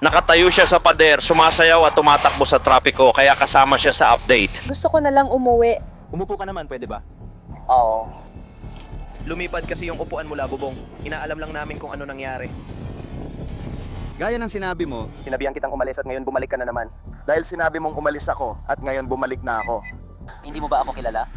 Nakatayo siya sa pader, sumasayaw at tumatakbo sa trapiko, kaya kasama siya sa update. Gusto ko na lang umuwi. Umupo ka naman, pwede ba? Oo. Lumipad kasi yung upuan mula, Bubong. Inaalam lang namin kung ano nangyari. Gaya ng sinabi mo, Sinabihan kitang umalis at ngayon bumalik ka na naman. Dahil sinabi mong umalis ako at ngayon bumalik na ako. Hindi mo ba ako kilala?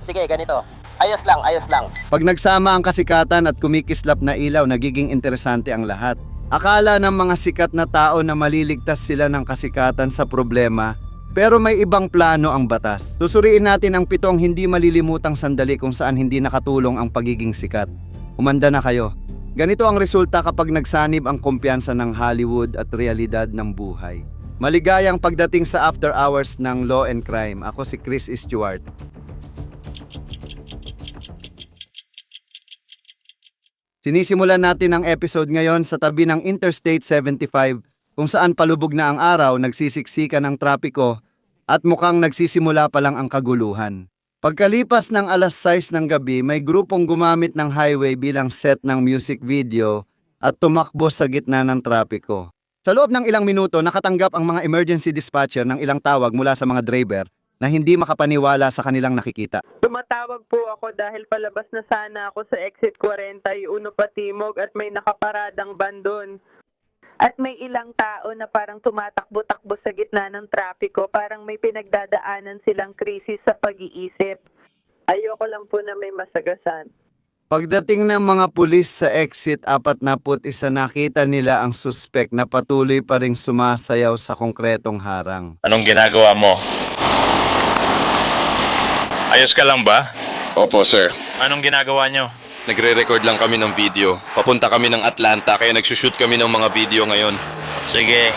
Sige, ganito. Ayos lang, ayos lang. pag nagsama ang kasikatan at kumikislap na ilaw, nagiging interesante ang lahat. Akala ng mga sikat na tao na maliligtas sila ng kasikatan sa problema, pero may ibang plano ang batas. Susuriin natin ang 7 hindi malilimutang sandali kung saan hindi nakatulong ang pagiging sikat. Umanda na kayo. Ganito ang resulta kapag nagsanib ang kumpiyansa ng Hollywood at realidad ng buhay. Maligayang pagdating sa after hours ng Law and Crime. Ako si Chris Stewart. Sinisimulan natin ang episode ngayon sa tabi ng Interstate 75 kung saan palubog na ang araw, nagsisiksikan ng trapiko at mukhang nagsisimula pa lang ang kaguluhan. Pagkalipas ng alas 6 ng gabi, may grupong gumamit ng highway bilang set ng music video at tumakbo sa gitna ng trapiko. Sa loob ng ilang minuto, nakatanggap ang mga emergency dispatcher ng ilang tawag mula sa mga driver na hindi makapaniwala sa kanilang nakikita. Tumatawag po ako dahil palabas na sana ako sa exit 41 patimog at may nakaparadang van doon. At may ilang tao na parang tumatakbo-takbo sa gitna ng trapiko, parang may pinagdadaanan silang krisis sa pag-iisip. Ayoko lang po na may masagasan. Pagdating ng mga pulis sa exit 41, nakita nila ang suspek na patuloy pa ring sumasayaw sa konkretong harang. Anong ginagawa mo? Ayos ka lang ba? Opo, sir. Anong ginagawa nyo? Nagre-record lang kami ng video. Papunta kami ng Atlanta, kaya nagsushoot kami ng mga video ngayon. Sige.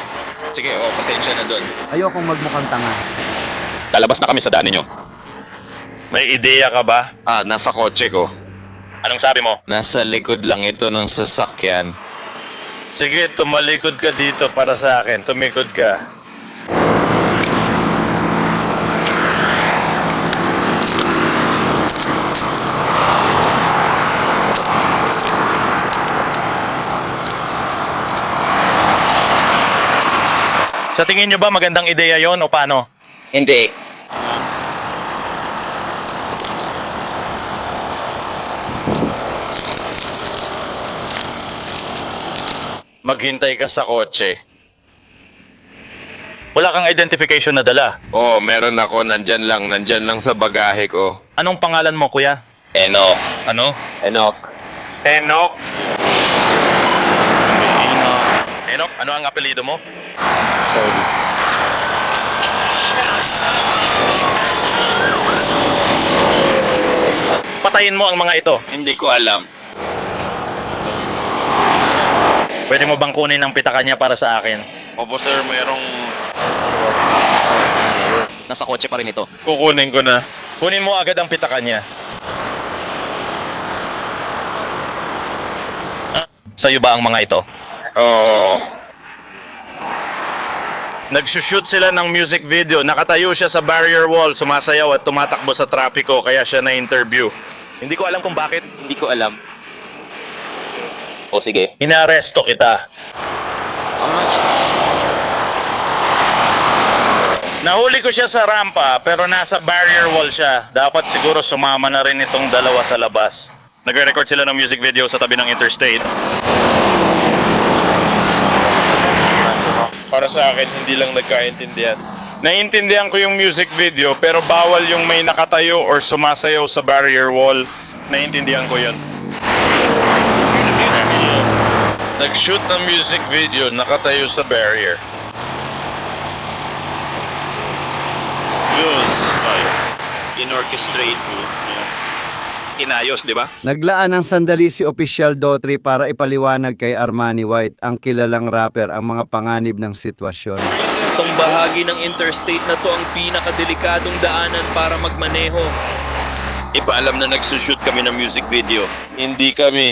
Sige, pasensya na doon. Ayokong magmukhang tanga. Lalabas na kami sa daanin nyo. May ideya ka ba? Nasa kotse ko. Anong sabi mo? Nasa likod lang ito ng sasakyan. Sige, tumalikod ka dito para sa akin. Tumikod ka. Sa tingin nyo ba magandang ideya yon o paano? Hindi. Maghintay ka sa kotse. Wala kang identification na dala. Oo, meron ako. Nandyan lang sa bagahe ko. Anong pangalan mo, kuya? Eno. Ano? Enoch. Enoch. Enoch, ano ang apelyido mo? Sorry. Patayin mo ang mga ito. Hindi ko alam. Pwede mo bang kunin ang pitakan niya para sa akin? Opo, sir. Mayroong... Nasa kotse pa rin ito. Kukunin ko na. Kunin mo agad ang pitakan niya. Sa'yo ba ang mga ito? Oo. Nagsushoot sila ng music video. Nakatayo siya sa barrier wall, sumasayaw at tumatakbo sa trapiko, kaya siya na-interview. Hindi ko alam kung bakit. Hindi ko alam. O sige. Inaresto kita. Nahuli ko siya sa rampa, pero nasa barrier wall siya. Dapat siguro sumama na rin itong dalawa sa labas. Nagre-record sila ng music video sa tabi ng interstate. Para sa akin, hindi lang nagkaintindihan. Naiintindihan ko yung music video, pero bawal yung may nakatayo or sumasayaw sa barrier wall. Naiintindihan ko yun. Nag-shoot ng music video, nakatayo sa barrier. In-orchestrate mo. Inayos, di ba? Naglaan ng sandali si Official Daughtry para ipaliwanag kay Armani White, ang kilalang rapper, ang mga panganib ng sitwasyon. Itong bahagi ng interstate na to ang pinakadelikadong daanan para magmaneho. Ipaalam na nagsushoot kami ng music video. Hindi kami.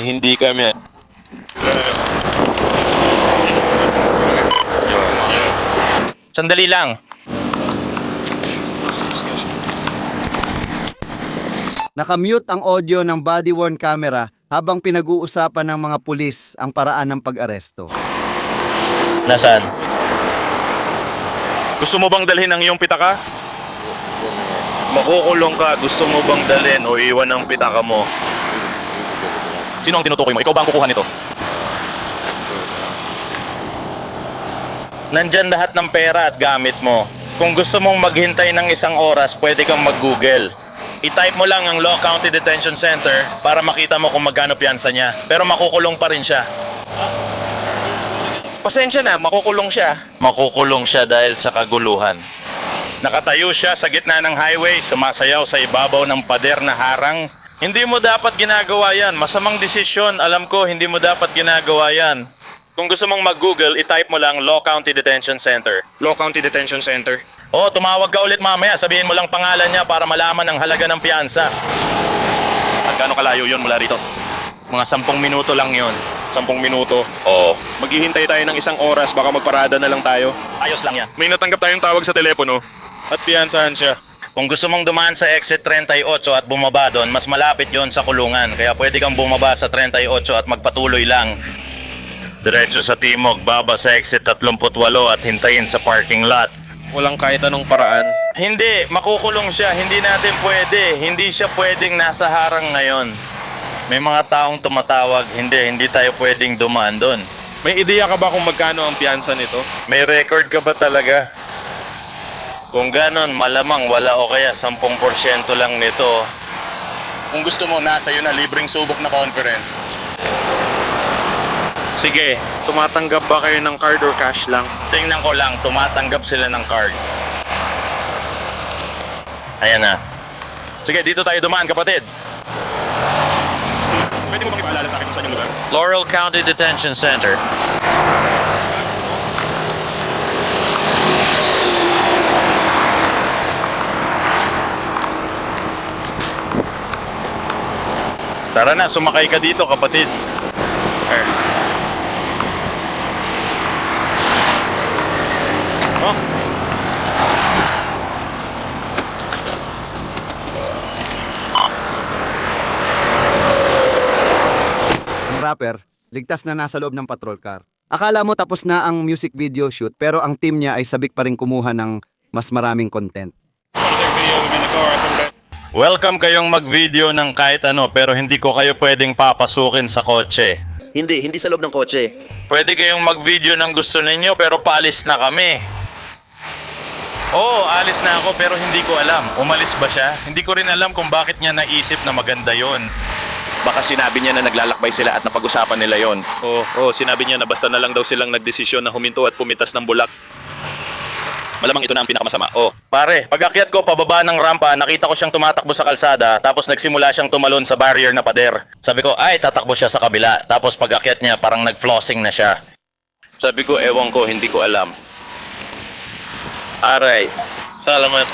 Sandali lang. Nakamute ang audio ng body-worn camera habang pinag-uusapan ng mga pulis ang paraan ng pag-aresto. Nasaan? Gusto mo bang dalhin ang iyong pitaka? Makukulong ka. Gusto mo bang dalhin o iwan ang pitaka mo? Sino ang tinutukoy mo? Ikaw ba ang kukuha nito? Nandyan lahat ng pera at gamit mo. Kung gusto mong maghintay ng isang oras, pwede kang mag-Google. I-type mo lang ang Law County Detention Center para makita mo kung magkano piyansa niya. Pero makukulong pa rin siya. Pasensya na, makukulong siya. Makukulong siya dahil sa kaguluhan. Nakatayo siya sa gitna ng highway, sumasayaw sa ibabaw ng pader na harang. Hindi mo dapat ginagawa yan. Masamang desisyon. Alam ko, hindi mo dapat ginagawa yan. Kung gusto mong mag-Google, i-type mo lang Law County Detention Center. Law County Detention Center. Oo, tumawag ka ulit mamaya. Sabihin mo lang pangalan niya para malaman ang halaga ng piyansa. At gaano kalayo yun mula rito? Mga 10 minuto lang yun. 10 minuto. Oo. Maghihintay tayo ng isang oras, baka magparada na lang tayo. Ayos lang yan. May natanggap tayong tawag sa telepono at piyansahan siya. Kung gusto mong dumaan sa exit 38 at bumaba doon, mas malapit yon sa kulungan. Kaya pwede kang bumaba sa 38 at magpatuloy lang. Diretso sa timog, baba sa exit 38 at hintayin sa parking lot. Walang kahit anong paraan. Hindi, makukulong siya. Hindi natin pwede. Hindi siya pwedeng nasa harang ngayon. May mga taong tumatawag, hindi tayo pwedeng dumaan doon. May ideya ka ba kung magkano ang piyansa nito? May record ka ba talaga? Kung ganon, malamang wala o kaya 10% lang nito. Kung gusto mo, nasa iyo na libreng subok na conference. Sige, Tumatanggap ba kayo ng card or cash lang? tingnan ko lang, tumatanggap sila ng card. Ayan na. Sige, dito tayo dumaan, kapatid. Pwede mo bang ipaalala sa akin kung saan yung lugar? Laurel County Detention Center. Tara na, sumakay ka dito, kapatid. Oh. Ang rapper, ligtas na nasa loob ng patrol car. Akala mo tapos na ang music video shoot pero ang team niya ay sabik pa rin kumuha ng mas maraming content. Welcome kayong mag-video ng kahit ano pero hindi ko kayo pwedeng papasukin sa kotse. Hindi sa loob ng kotse. Pwede kayong mag-video ng gusto ninyo pero paalis na kami. Oo, alis na ako pero hindi ko alam. Umalis ba siya? Hindi ko rin alam kung bakit niya naisip na maganda yon. Baka sinabi niya na naglalakbay sila at napag-usapan nila yon. Oo, sinabi niya na basta na lang daw silang nagdesisyon na huminto at pumitas ng bulak. Malamang ito na ang pinakamasama. Pare, pag akyat ko pababa ng rampa, nakita ko siyang tumatakbo sa kalsada tapos nagsimula siyang tumalon sa barrier na pader. Sabi ko, ay tatakbo siya sa kabila. Tapos pag akyat niya, parang nag-flossing na siya. Sabi ko, ewan ko, hindi ko alam. Aray, salamat.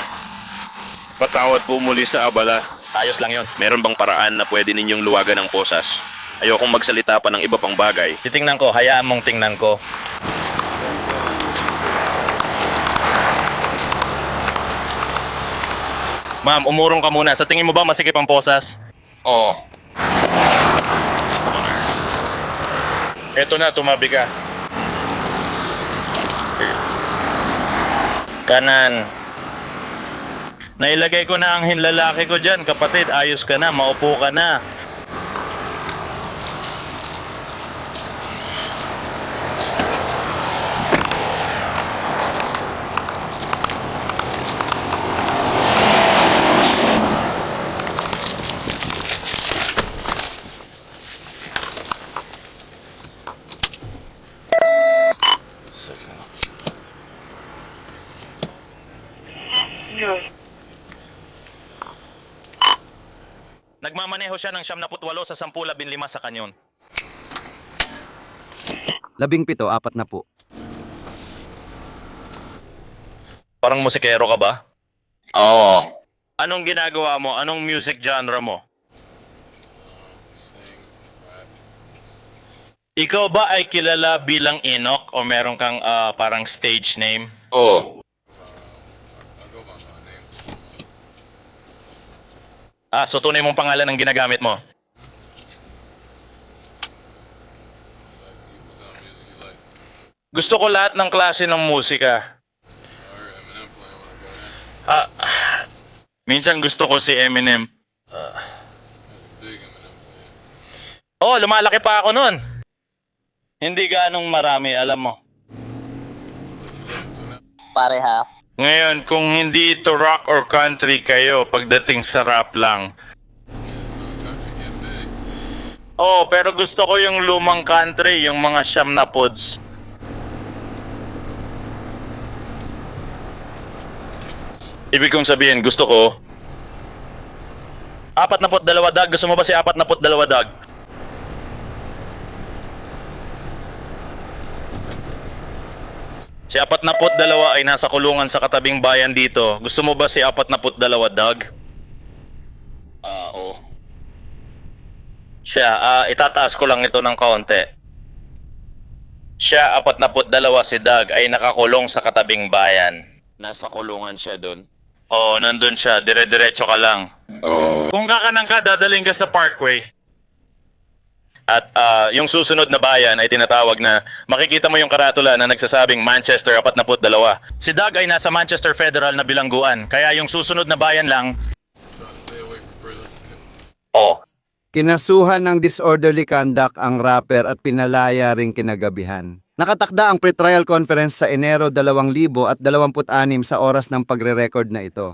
Patawad po muli sa abala. Ayos lang yon. Meron bang paraan na pwede ninyong luwagan ng posas? Ayokong magsalita pa ng iba pang bagay. Titingnan ko, hayaan mong tingnan ko. Ma'am, umurong ka muna. Sa tingin mo ba masikip ang posas? Oo. Eto na, tumabi ka. Kanan. Nailagay ko na ang hinlalaki ko dyan, kapatid. Ayos ka na, maupo ka na. Nagmamaneho siya ng 78 sa 10-15 sa kanyon. 17, 4 na po. Parang musikero ka ba? Oo. Anong ginagawa mo? Anong music genre mo? Ikaw ba ay kilala bilang Enoch o meron kang parang stage name? Oo. So tunay mong pangalan ang ginagamit mo? Gusto ko lahat ng klase ng musika. Minsan gusto ko si Eminem. Oh, lumalaki pa ako nun. Hindi ganong marami, alam mo. Pare ha, Ngayon, kung hindi ito rock or country kayo pagdating sa rap lang. Oh, pero gusto ko yung lumang country, yung mga siyam na pods. Ibig kong sabihin, gusto ko 42 dag. Gusto mo ba si 42 dag? Si 42 ay nasa kulungan sa katabing bayan dito. Gusto mo ba si 42 dag? Oo. Siya, itataas ko lang ito ng kaunti. Siya, 42 si Dag ay nakakulong sa katabing bayan. Nasa kulungan siya doon. Oo, nandun siya. Dire-diretso ka lang. Kung kakanang ka, dadaling ka sa Parkway. At yung susunod na bayan ay tinatawag na, makikita mo yung karatula na nagsasabing Manchester 42. Si Doug ay nasa Manchester Federal na bilangguan. Kaya yung susunod na bayan lang... Oh. Kinasuhan ng disorderly conduct ang rapper at pinalaya ring kinagabihan. Nakatakda ang pre-trial conference sa Enero 2026 sa oras ng pagre-record na ito.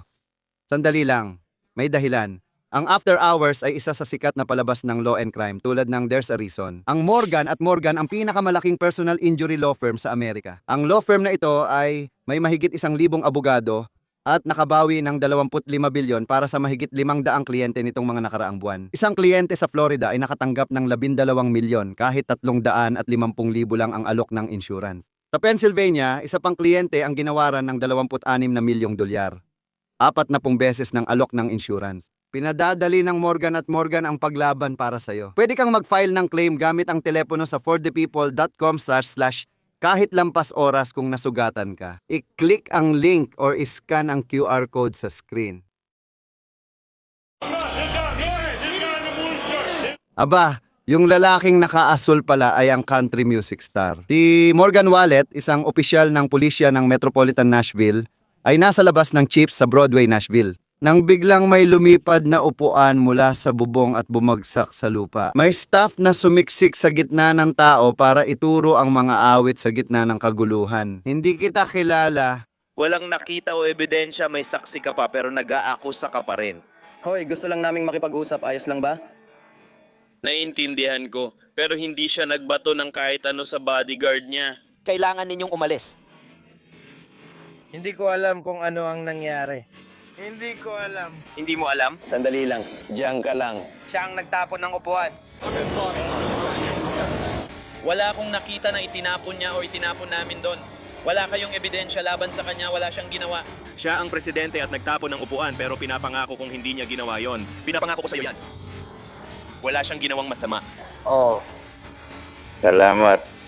Sandali lang, may dahilan. Ang After Hours ay isa sa sikat na palabas ng law and crime tulad ng There's a Reason. Ang Morgan & Morgan ang pinakamalaking personal injury law firm sa Amerika. Ang law firm na ito ay may mahigit 1,000 abogado at nakabawi ng 25 bilyon para sa mahigit 500 kliyente nitong mga nakaraang buwan. Isang kliyente sa Florida ay nakatanggap ng 12 milyon kahit 350,000 lang ang alok ng insurance. Sa Pennsylvania, isa pang kliyente ang ginawaran ng 26 na milyong dolyar. 40 beses ng alok ng insurance. Pinadadali ng Morgan & Morgan ang paglaban para sa'yo. Pwede kang mag-file ng claim gamit ang telepono sa forthepeople.com/ kahit lampas oras kung nasugatan ka. I-click ang link or iscan ang QR code sa screen. Aba, yung lalaking nakaasul pala ay ang country music star. Si Morgan Wallet, isang opisyal ng pulisya ng Metropolitan Nashville, ay nasa labas ng Chiefs sa Broadway, Nashville. Nang biglang may lumipad na upuan mula sa bubong at bumagsak sa lupa. May staff na sumiksik sa gitna ng tao para ituro ang mga awit sa gitna ng kaguluhan. Hindi kita kilala. Walang nakita o ebidensya, may saksi ka pa pero nag-aakusa ka pa rin. hoy, gusto lang naming makipag-usap, ayos lang ba? Naiintindihan ko, pero hindi siya nagbato ng kahit ano sa bodyguard niya. Kailangan ninyong umalis. Hindi ko alam kung ano ang nangyari. Hindi ko alam. Hindi mo alam? Sandali lang, diyan ka lang. Siya ang nagtapon ng upuan. Wala akong nakita na itinapon niya o itinapon namin doon. Wala kayong ebidensya laban sa kanya, wala siyang ginawa. Siya ang presidente at nagtapon ng upuan pero pinapangako kung hindi niya ginawa yon. Pinapangako ko sa iyo yan. Wala siyang ginawang masama. Oh, Salamat.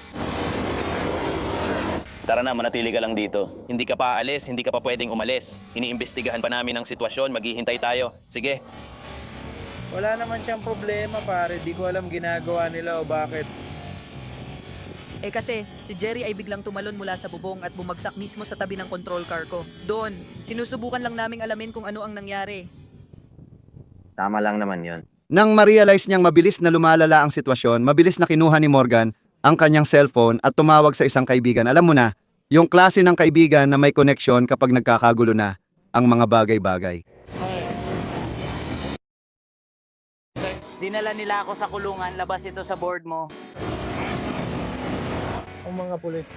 tara na, manatili ka lang dito. Hindi ka pa aalis, hindi ka pa pwedeng umalis. Iniimbestigahan pa namin ang sitwasyon, maghihintay tayo. Sige. Wala naman siyang problema, pare. Di ko alam ginagawa nila o bakit. Kasi, si Jerry ay biglang tumalon mula sa bubong at bumagsak mismo sa tabi ng control car ko. Doon, sinusubukan lang naming alamin kung ano ang nangyari. Tama lang naman yon. Nang ma-realize niyang mabilis na lumalala ang sitwasyon, mabilis na kinuha ni Morgan ang kanyang cellphone at tumawag sa isang kaibigan. Alam mo na, yung klase ng kaibigan na may connection kapag nagkakagulo na ang mga bagay-bagay. Dinala nila ako sa kulungan, labas ito sa board mo. Ang mga pulis.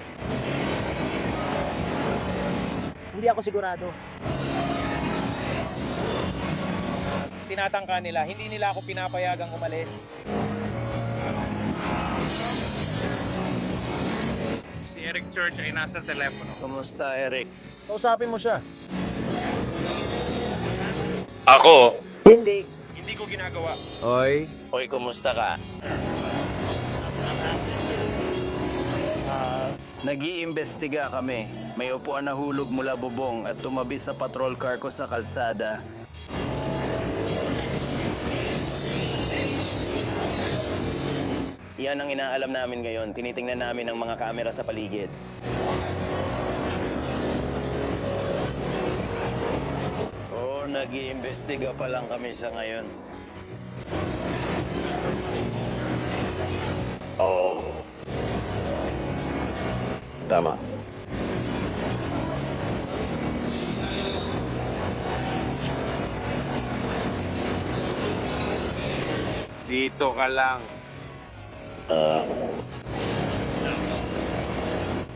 Hindi ako sigurado. Tinatangka nila, hindi nila ako pinapayagang umalis. Si Eric Church ay nasa telepono. Kumusta, Eric? Kausapin mo siya. Ako, Hindi. Hindi ko ginagawa. Hoy, Hoy, kumusta ka? Nag-iimbestiga kami. May upuan na hulog mula bubong at tumabi sa patrol car ko sa kalsada. Yan ang inaalam namin ngayon. Tinitingnan namin ang mga kamera sa paligid. Oo, nag-iimbestiga pa lang kami sa ngayon. Oo. Tama. Dito ka lang.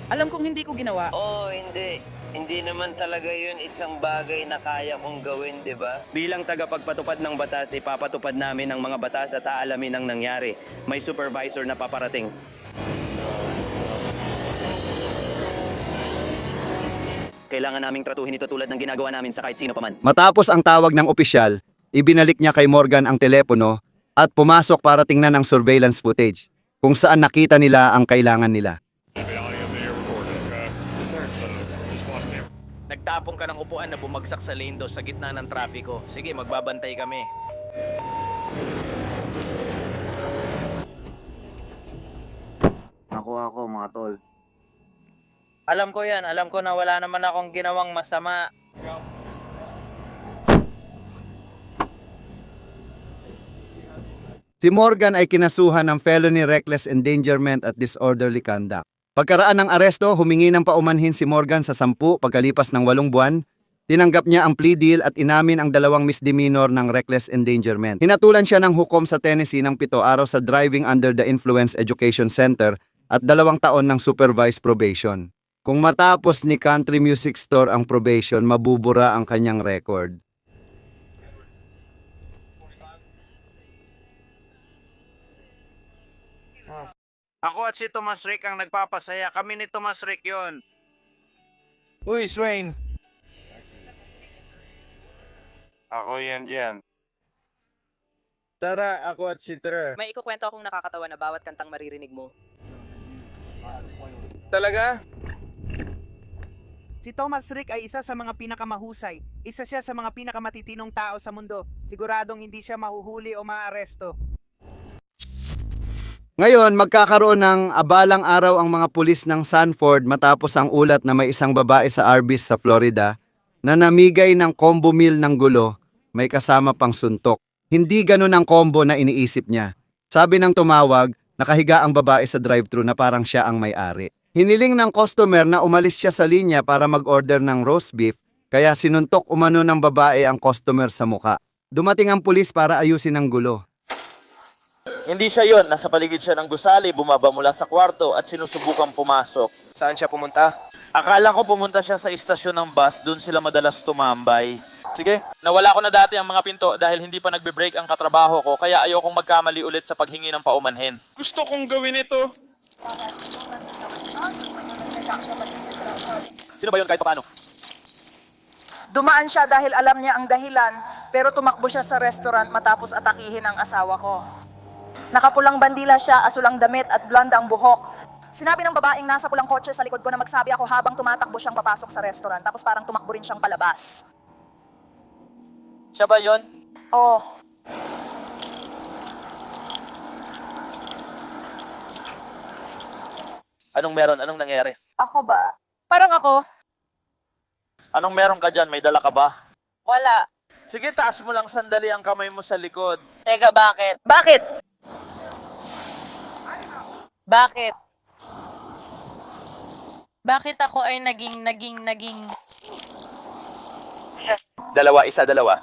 Alam kong hindi ko ginawa. Oo, hindi. Hindi naman talaga yun isang bagay na kaya kong gawin, di ba? Bilang tagapagpatupad ng batas, ipapatupad namin ang mga batas at aalamin ang nangyari. May supervisor na paparating. Kailangan naming tratuhin ito tulad ng ginagawa namin sa kahit sino paman. Matapos ang tawag ng opisyal, ibinalik niya kay Morgan ang telepono at pumasok para tingnan ang surveillance footage kung saan nakita nila ang kailangan nila. Nagtapon ka ng upuan na bumagsak sa lane 2 sa gitna ng trapiko. Sige, magbabantay kami. Nakuha ko, mga tol. Alam ko yan. Alam ko na wala naman akong ginawang masama. Si Morgan ay kinasuhan ng felony reckless endangerment at disorderly conduct. Pagkaraan ng aresto, humingi ng paumanhin si Morgan sa 10 pagkalipas ng 8 buwan. Tinanggap niya ang plea deal at inamin ang 2 misdemeanor ng reckless endangerment. Hinatulan siya ng hukom sa Tennessee ng 7 araw sa Driving Under the Influence Education Center at 2 taon ng supervised probation. Kung matapos ni Country Music Store ang probation, mabubura ang kanyang record. Ako at si Tomas Rick ang nagpapasaya. Kami ni Tomas Rick yon. Uy, Swain! Ako yan dyan. Tara, ako at si Ter. May ikukwento akong nakakatawa na bawat kantang maririnig mo. Talaga? Si Thomas Rick ay isa sa mga pinakamahusay. Isa siya sa mga pinakamatitinong tao sa mundo. Siguradong hindi siya mahuhuli o maaresto. Ngayon, magkakaroon ng abalang araw ang mga pulis ng Sanford matapos ang ulat na may isang babae sa Arby's sa Florida na namigay ng combo meal ng gulo, may kasama pang suntok. Hindi ganun ang combo na iniisip niya. Sabi ng tumawag, nakahiga ang babae sa drive-thru na parang siya ang may-ari. Hiniling ng customer na umalis siya sa linya para mag-order ng roast beef, kaya sinuntok umano ng babae ang customer sa muka. Dumating ang pulis para ayusin ang gulo. Hindi siya yon. Nasa paligid siya ng gusali, bumaba mula sa kwarto at sinusubukang pumasok. Saan siya pumunta? Akala ko pumunta siya sa istasyon ng bus, doon sila madalas tumambay. Sige, nawala ko na dati ang mga pinto dahil hindi pa nagbe-break ang katrabaho ko, kaya ayokong magkamali ulit sa paghingi ng paumanhin. Gusto kong gawin ito. Sino ba yun kahit paano? Dumaan siya dahil alam niya ang dahilan, pero tumakbo siya sa restaurant matapos atakihin ang asawa ko. Nakapulang bandila siya, asulang damit at blonde ang buhok. Sinabi ng babaeng nasa pulang kotse sa likod ko na magsabi ako habang tumatakbo siyang papasok sa restaurant, tapos parang tumakbo rin siyang palabas. Siya ba yun? Oo. Anong meron? Anong nangyari? Ako ba? Parang ako. Anong meron ka dyan? May dala ka ba? Wala. Sige, taas mo lang sandali ang kamay mo sa likod. Teka, bakit? Bakit? Bakit? Bakit ako ay naging... Dalawa, isa, dalawa.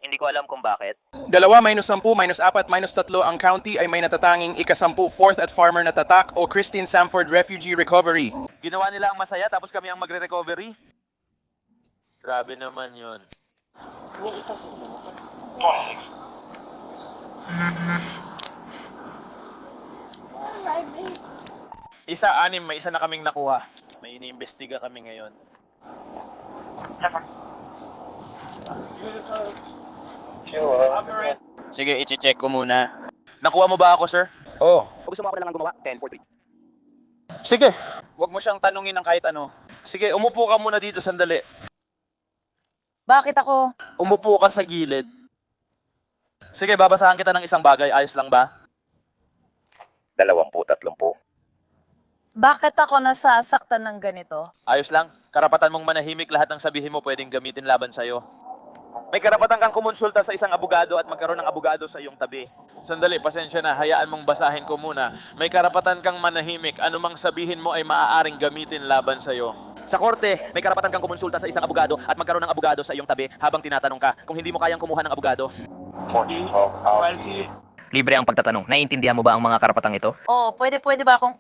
Hindi ko alam kung bakit. 2 minus 10 minus 4 minus 3 ang county ay may natatanging ika-10 4th at Farmer na tatak o Christine Sanford Refugee Recovery. Ginawa nila ang masaya tapos kami ang magre-recovery? Grabe naman yun. Isa, 6, may isa na kaming nakuha. May iniimbestiga kami ngayon. Sige, i-check ko muna. Nakuha mo ba ako, sir? Oh, Kung gusto mo ako na lang gumawa, 10, 4, 3. sige. Huwag mo siyang tanungin ng kahit ano. Sige, umupo ka muna dito sandali. Bakit ako? Umupo ka sa gilid. Sige, babasahan kita ng isang bagay. Ayos lang ba? 20-30. Bakit ako nasasaktan ng ganito? Ayos lang. Karapatan mong manahimik, lahat ng sabihin mo pwedeng gamitin laban sa'yo. May karapatan kang kumonsulta sa isang abogado at magkaroon ng abogado sa iyong tabi. Sandali, pasensya na. Hayaan mong basahin ko muna. May karapatan kang manahimik. Anumang sabihin mo ay maaaring gamitin laban sa'yo. Sa korte, may karapatan kang kumonsulta sa isang abogado at magkaroon ng abogado sa iyong tabi habang tinatanong ka. Kung hindi mo kayang kumuha ng abogado, Libre ang pagtatanong. Naiintindihan mo ba ang mga karapatang ito? Oh, pwede ba akong...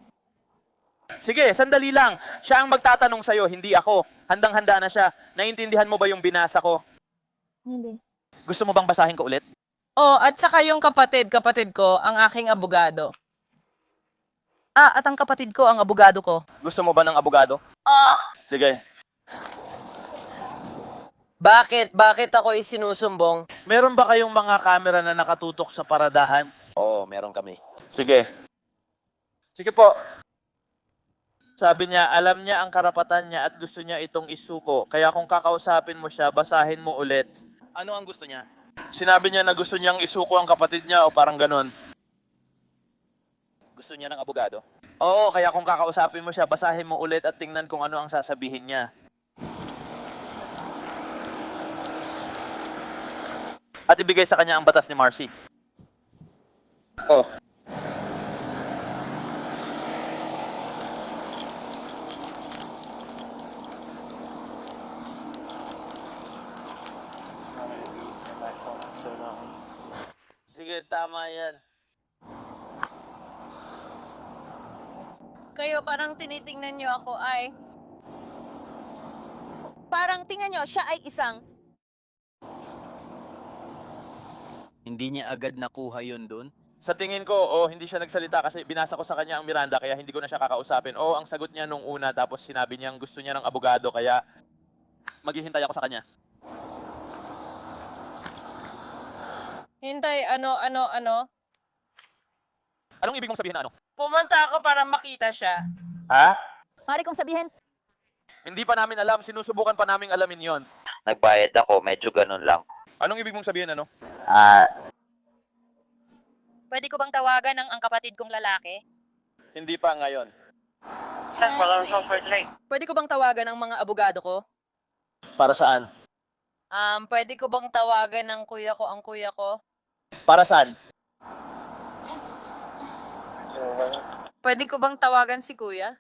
sige, sandali lang. Siya ang magtatanong sa'yo, hindi ako. Handang-handa na siya. Naiintindihan mo ba yung binasa ko? Hindi. Gusto mo bang basahin ko ulit? Oh, at saka yung kapatid ko, ang aking abogado. At ang kapatid ko, ang abogado ko. Gusto mo ba ng abogado? Sige. Bakit? Bakit ako isinusumbong? Meron ba kayong mga camera na nakatutok sa paradahan? Oo, meron kami. Sige. Sige po. Sabi niya, alam niya ang karapatan niya at gusto niya itong isuko. Kaya kung kakausapin mo siya, basahin mo ulit. Ano ang gusto niya? Sinabi niya na gusto niyang isuko ang kapatid niya o parang ganon. Gusto niya ng abogado? Oo, kaya kung kakausapin mo siya, basahin mo ulit at tingnan kung ano ang sasabihin niya. At ibigay sa kanya ang batas ni Marcy. Oh. Sige, tama yan. Kayo parang tinitingnan niyo ako ay... Parang tingnan niyo, siya ay isang... Hindi niya agad nakuha yun dun? Sa tingin ko, hindi siya nagsalita kasi binasa ko sa kanya ang Miranda kaya hindi ko na siya kakausapin. Ang sagot niya nung una tapos sinabi niyang gusto niya ng abogado kaya maghihintay ako sa kanya. Hintay, ano? Anong ibig mong sabihin na ano? Pumunta ako para makita siya. Ha? Mari kong sabihin. Hindi pa namin alam, sinusubukan pa namin alamin yon. Nagbayad ako, medyo ganun lang. Anong ibig mong sabihin ano? Pwede ko bang tawagan ang kapatid kong lalaki? Hindi pa ngayon. Pwede ko bang tawagan ang mga abogado ko? Para saan? Pwede ko bang tawagan ng kuya ko ang kuya ko? Para saan? Pwede ko bang tawagan si kuya?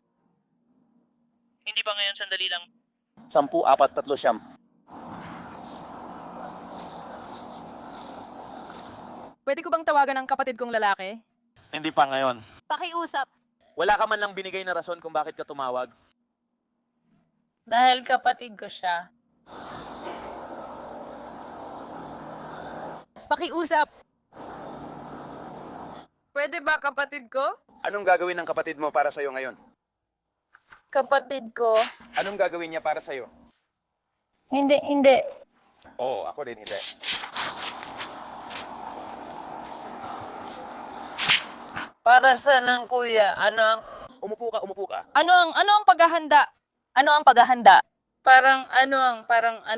Hindi pa ngayon, sandali lang. 10, 4, 3, siyam. Pwede ko bang tawagan ang kapatid kong lalaki? Hindi pa ngayon. Pakiusap. Wala ka man lang binigay na rason kung bakit ka tumawag. Dahil kapatid ko siya. Pakiusap. Pwede ba kapatid ko? Anong gagawin ng kapatid mo para sa'yo ngayon? Kapatid ko? Anong gagawin niya para sa'yo? Hindi. Oo, ako din hindi. Para sa ng kuya, Umupo ka. ano ang paghahanda? Ano ang paghahanda? Parang ano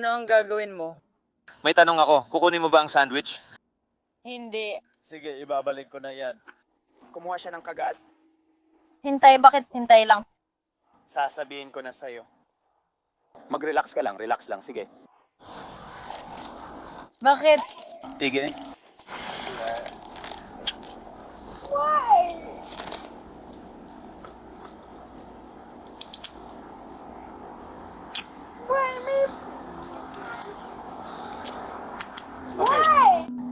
ang gagawin mo? May tanong ako, kukunin mo ba ang sandwich? Hindi. Sige, ibabalik ko na yan. Kumuha siya ng kagat. Hintay, bakit hintay lang? Sasabihin ko na sa'yo. Mag-relax ka lang, relax lang, sige. Bakit? Tige.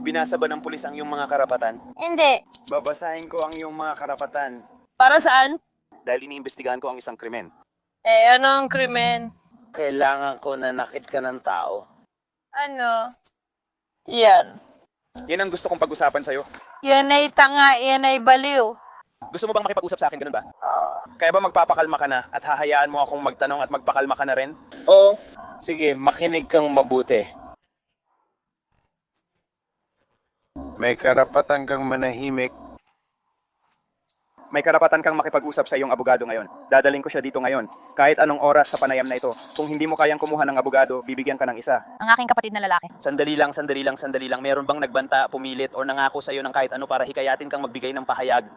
Binasa ba ng pulis ang iyong mga karapatan? Hindi. Babasahin ko ang iyong mga karapatan Para saan? dahil iniimbestigahan ko ang isang krimen. Ano ang krimen? Kailangan ko na nakit ka ng tao. Ano? Yan. Yan ang gusto kong pag-usapan sa'yo. Yan ay tanga, yan ay baliw. Gusto mo bang makipag-usap sa akin, ganun ba? Kaya ba magpapakalma ka na at hahayaan mo akong magtanong at magpakalma ka na rin? Oo. Sige, makinig kang mabuti. May karapatan kang manahimik. May karapatan kang makipag-usap sa iyong abogado ngayon. Dadaling ko siya dito ngayon. Kahit anong oras sa panayam na ito. Kung hindi mo kayang kumuha ng abogado, bibigyan ka ng isa. Ang aking kapatid na lalaki. Sandali lang. Meron bang nagbanta, pumilit, o nangako sa'yo ng kahit ano para hikayatin kang magbigay ng pahayag?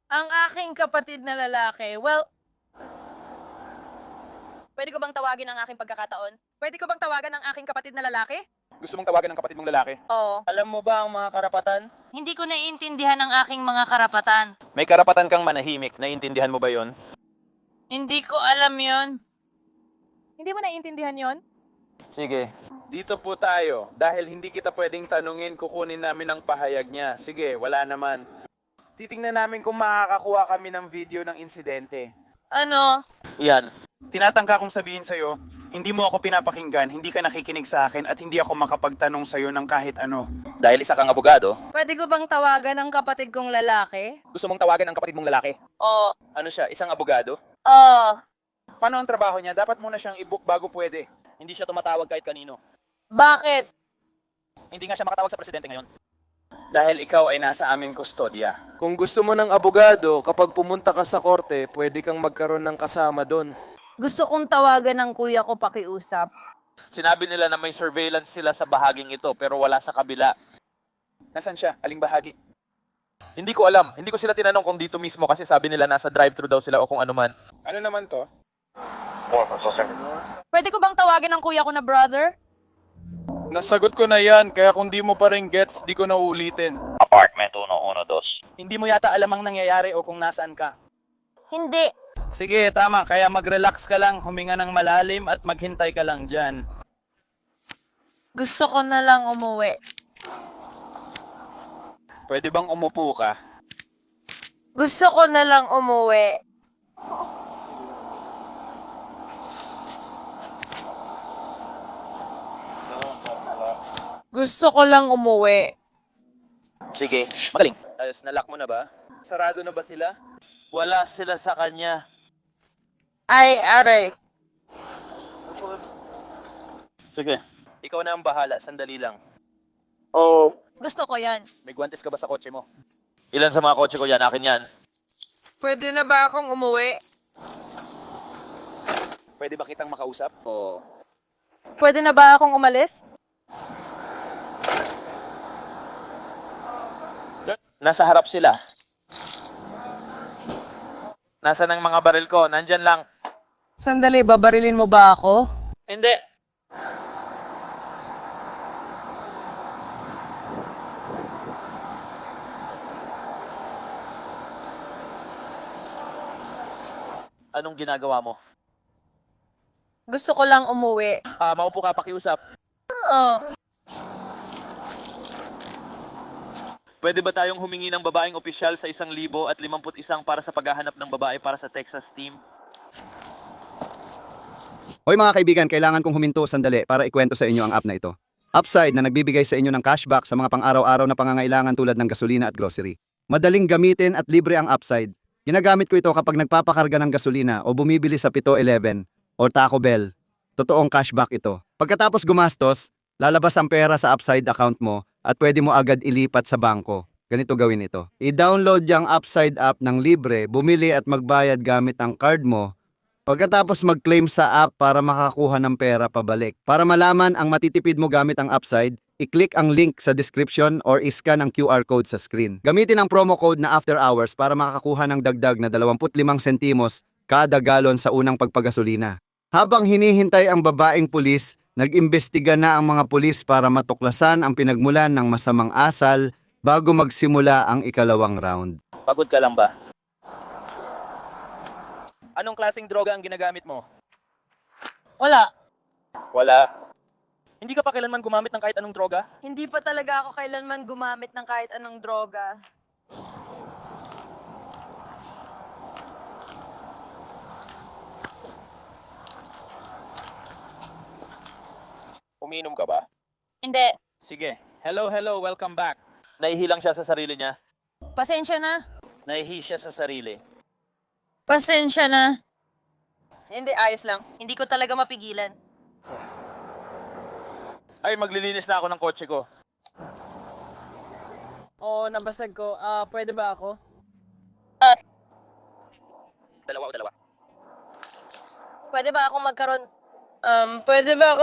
Ang aking kapatid na lalaki, well... Pwede ko bang tawagin ang aking pagkakataon? Pwede ko bang tawagan ang aking kapatid na lalaki? Gusto mong tawagan ng kapatid mong lalaki? Oo. Alam mo ba ang mga karapatan? Hindi ko naiintindihan ang aking mga karapatan. May karapatan kang manahimik. Naiintindihan mo ba yon? Hindi ko alam yon. Hindi mo naiintindihan yon? Sige. Dito po tayo. Dahil hindi kita pwedeng tanungin, kukunin namin ang pahayag niya. Sige, wala naman. Titingnan namin kung makakakuha kami ng video ng insidente. Ano? Yan. Tinatangka kong sabihin sa'yo, hindi mo ako pinapakinggan, hindi ka nakikinig sa akin, at hindi ako makapagtanong sa'yo ng kahit ano. Dahil isa kang abogado, Pwede ko bang tawagan ang kapatid kong lalaki? Gusto mong tawagan ang kapatid mong lalaki? Oo. ano siya, isang abogado? Oo. Paano ang trabaho niya? Dapat muna siyang i-book bago pwede. Hindi siya tumatawag kahit kanino. Bakit? Hindi nga siya makatawag sa presidente ngayon. Dahil ikaw ay nasa aming kustodya. Kung gusto mo ng abogado, kapag pumunta ka sa korte, pwede kang magkaroon ng kasama doon. Gusto kong tawagan ng kuya ko pakiusap. Sinabi nila na may surveillance sila sa bahaging ito pero wala sa kabila. Nasaan siya? Aling bahagi? Hindi ko alam. Hindi ko sila tinanong kung dito mismo kasi sabi nila nasa drive-thru daw sila o kung ano man. Ano naman to? Pwede ko bang tawagan ng kuya ko na brother? Nasagot ko na yan, kaya kung di mo pa rin gets, di ko na uulitin. Apartment 112. Hindi mo yata alam ang nangyayari o kung nasaan ka. Hindi. Sige, tama. Kaya mag-relax ka lang, huminga ng malalim at maghintay ka lang dyan. Gusto ko na lang umuwi. Pwede bang umupo ka? Gusto ko na lang umuwi. Gusto ko lang umuwi. Sige, magaling. Ayos, nalock mo na ba? Sarado na ba sila? Wala sila sa kanya. Ay, aray. Sige, ikaw na ang bahala. Sandali lang. Gusto ko yan. May guwantes ka ba sa kotse mo? Ilan sa mga kotse ko yan? Akin yan. Pwede na ba akong umuwi? Pwede ba kitang makausap? Oo. Pwede na ba akong umalis? Nasa harap sila. Nasaan ang mga baril ko? Nandyan lang. Sandali, babarilin mo ba ako? Hindi. Anong ginagawa mo? Gusto ko lang umuwi. Maupo ka, pakiusap. Oo. Pwede ba tayong humingi ng babaeng opisyal sa 1,051 para sa paghahanap ng babae para sa Texas team? Hoy mga kaibigan, kailangan kong huminto sandali para ikwento sa inyo ang app na ito. Upside na nagbibigay sa inyo ng cashback sa mga pang-araw-araw na pangangailangan tulad ng gasolina at grocery. Madaling gamitin at libre ang Upside. Ginagamit ko ito kapag nagpapakarga ng gasolina o bumibili sa 7-Eleven o Taco Bell. Totoong cashback ito. Pagkatapos gumastos, lalabas ang pera sa Upside account mo at pwede mo agad ilipat sa bangko. Ganito gawin ito. I-download yung Upside app ng libre, bumili at magbayad gamit ang card mo. Pagkatapos mag-claim sa app para makakuha ng pera pabalik. Para malaman ang matitipid mo gamit ang Upside, i-click ang link sa description or i-scan ang QR code sa screen. Gamitin ang promo code na After Hours para makakuha ng dagdag na 25 sentimos kada galon sa unang pagpagasolina. Habang hinihintay ang babaeng pulis, nag-imbestiga na ang mga pulis para matuklasan ang pinagmulan ng masamang asal bago magsimula ang ikalawang round. Pagod ka lang ba? Anong klaseng droga ang ginagamit mo? Wala. Wala. Hindi ka pa kailanman gumamit ng kahit anong droga? Hindi pa talaga ako kailanman gumamit ng kahit anong droga. Umiinom ka ba? Hindi. Sige. Hello, welcome back. Nahihilang siya sa sarili niya. Pasensya na. Nahihi siya sa sarili. Pasensya na. Hindi, ayos lang. Hindi ko talaga mapigilan. Ay, maglilinis na ako ng kotse ko. Oo, nabasag ko. Pwede ba ako? Dalawa o dalawa? Pwede ba akong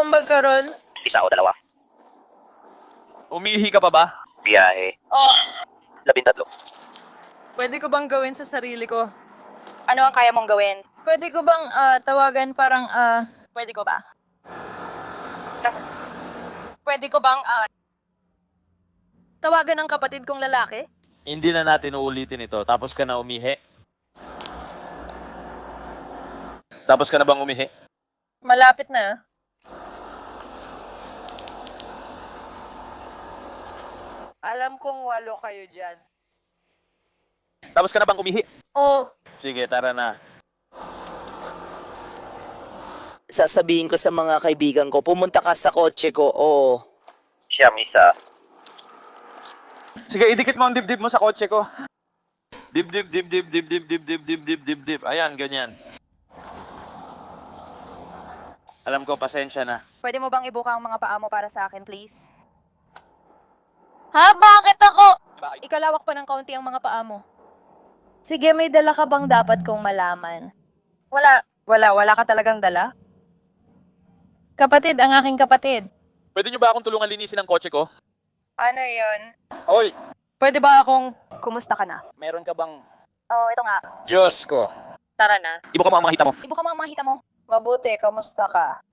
magkaroon? Isa o dalawa? Umihi ka pa ba? Biyahe. Oh, 13. pwede ko bang gawin sa sarili ko? Ano ang kaya mong gawin? Pwede ko bang tawagan Pwede ko ba? tawagan ng kapatid kong lalaki? Hindi na natin uulitin ito. Tapos ka na umihi? Tapos ka na bang umihi? Malapit na. Alam kong 8 kayo dyan. Tapos ka na bang umihi? Oh, Sige, tara na. Sasabihin ko sa mga kaibigan ko, pumunta ka sa kotse ko, oo. Siyam isa. Sige, idikit mo ang dibdib mo sa kotse ko. Dibdib, dibdib, dibdib, dibdib, dibdib, dibdib. Ayan, ganyan. Alam ko, pasensya na. Pwede mo bang ibuka ang mga paa mo para sa akin, please? ha? Bakit ako? Ikalawak pa ng kaunti ang mga paa mo. Sige, may dala ka bang dapat kong malaman? Wala ka talagang dala? Kapatid, ang aking kapatid. Pwede nyo ba akong tulungan linisin ang kotse ko? Ano yon? Oy, Pwede ba akong... Kumusta ka na? meron ka bang... Oh, ito nga. Diyos ko. Tara na. Ibuka mo ang mga hita mo. Ibuka mo ang mga hita mo. Mabuti, kamusta ka?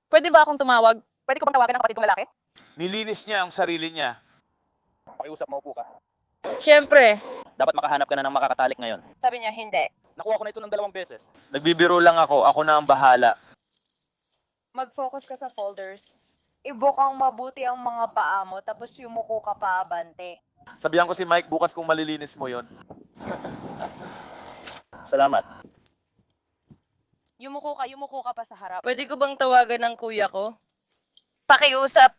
Pwede ba akong tumawag? Pwede ko bang tawagan ng kapatid kong lalaki? Nilinis niya ang sarili niya. Pakiusap mo, upo ka. Siyempre. Dapat makahanap ka na ng makakatalik ngayon. Sabi niya, hindi. Nakuha ko na ito ng 2 beses. Nagbibiro lang ako. Ako na ang bahala. Mag-focus ka sa folders. Ibukang mabuti ang mga paa mo, tapos yumuko ka pa, bante. Sabihan ko si Mike bukas kung malilinis mo yon. Salamat. Yumuko ka pa sa harap. Pwede ko bang tawagan ng kuya ko? Pakiusap.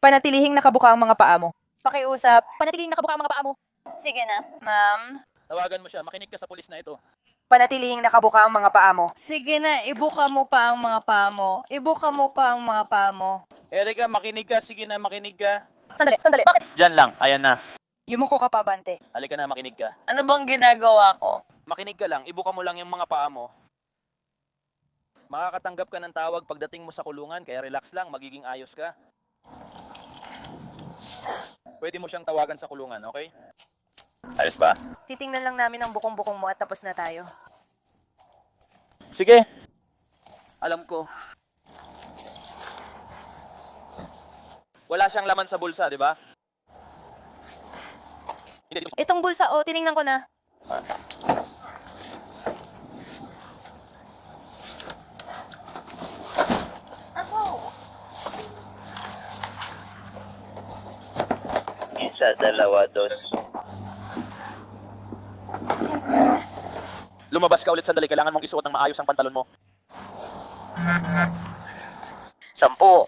Panatilihing nakabuka ang mga paa mo. Pakiusap. Panatilihing nakabuka ang mga paa mo. Sige na. Ma'am. Tawagan mo siya. Makinig ka sa pulis na ito. Panatilihing nakabuka ang mga paa mo. Sige na, ibuka mo pa ang mga paa mo. Ibuka mo pa ang mga paa mo. Erika, makinig ka. Sige na, makinig ka. Sandali. Bakit? Diyan lang. Ayan na. Yumuko ka pa, bante. Halika na, makinig ka. Ano bang ginagawa ko? Makinig ka lang. Ibuka mo lang yung mga paa mo. Makakatanggap ka ng tawag pagdating mo sa kulungan, kaya relax lang, magiging ayos ka. Pwede mo siyang tawagan sa kulungan, okay? Ayos ba? Titingnan lang namin ang bukong-bukong mo at tapos na tayo. Sige. Alam ko. Wala siyang laman sa bulsa, di ba? Hindi. Itong bulsa, tiningnan ko na. Isa, dalawa, dos. Lumabas ka ulit sandali, kailangan mong isuot ng maayos ang pantalon mo. 10, 4.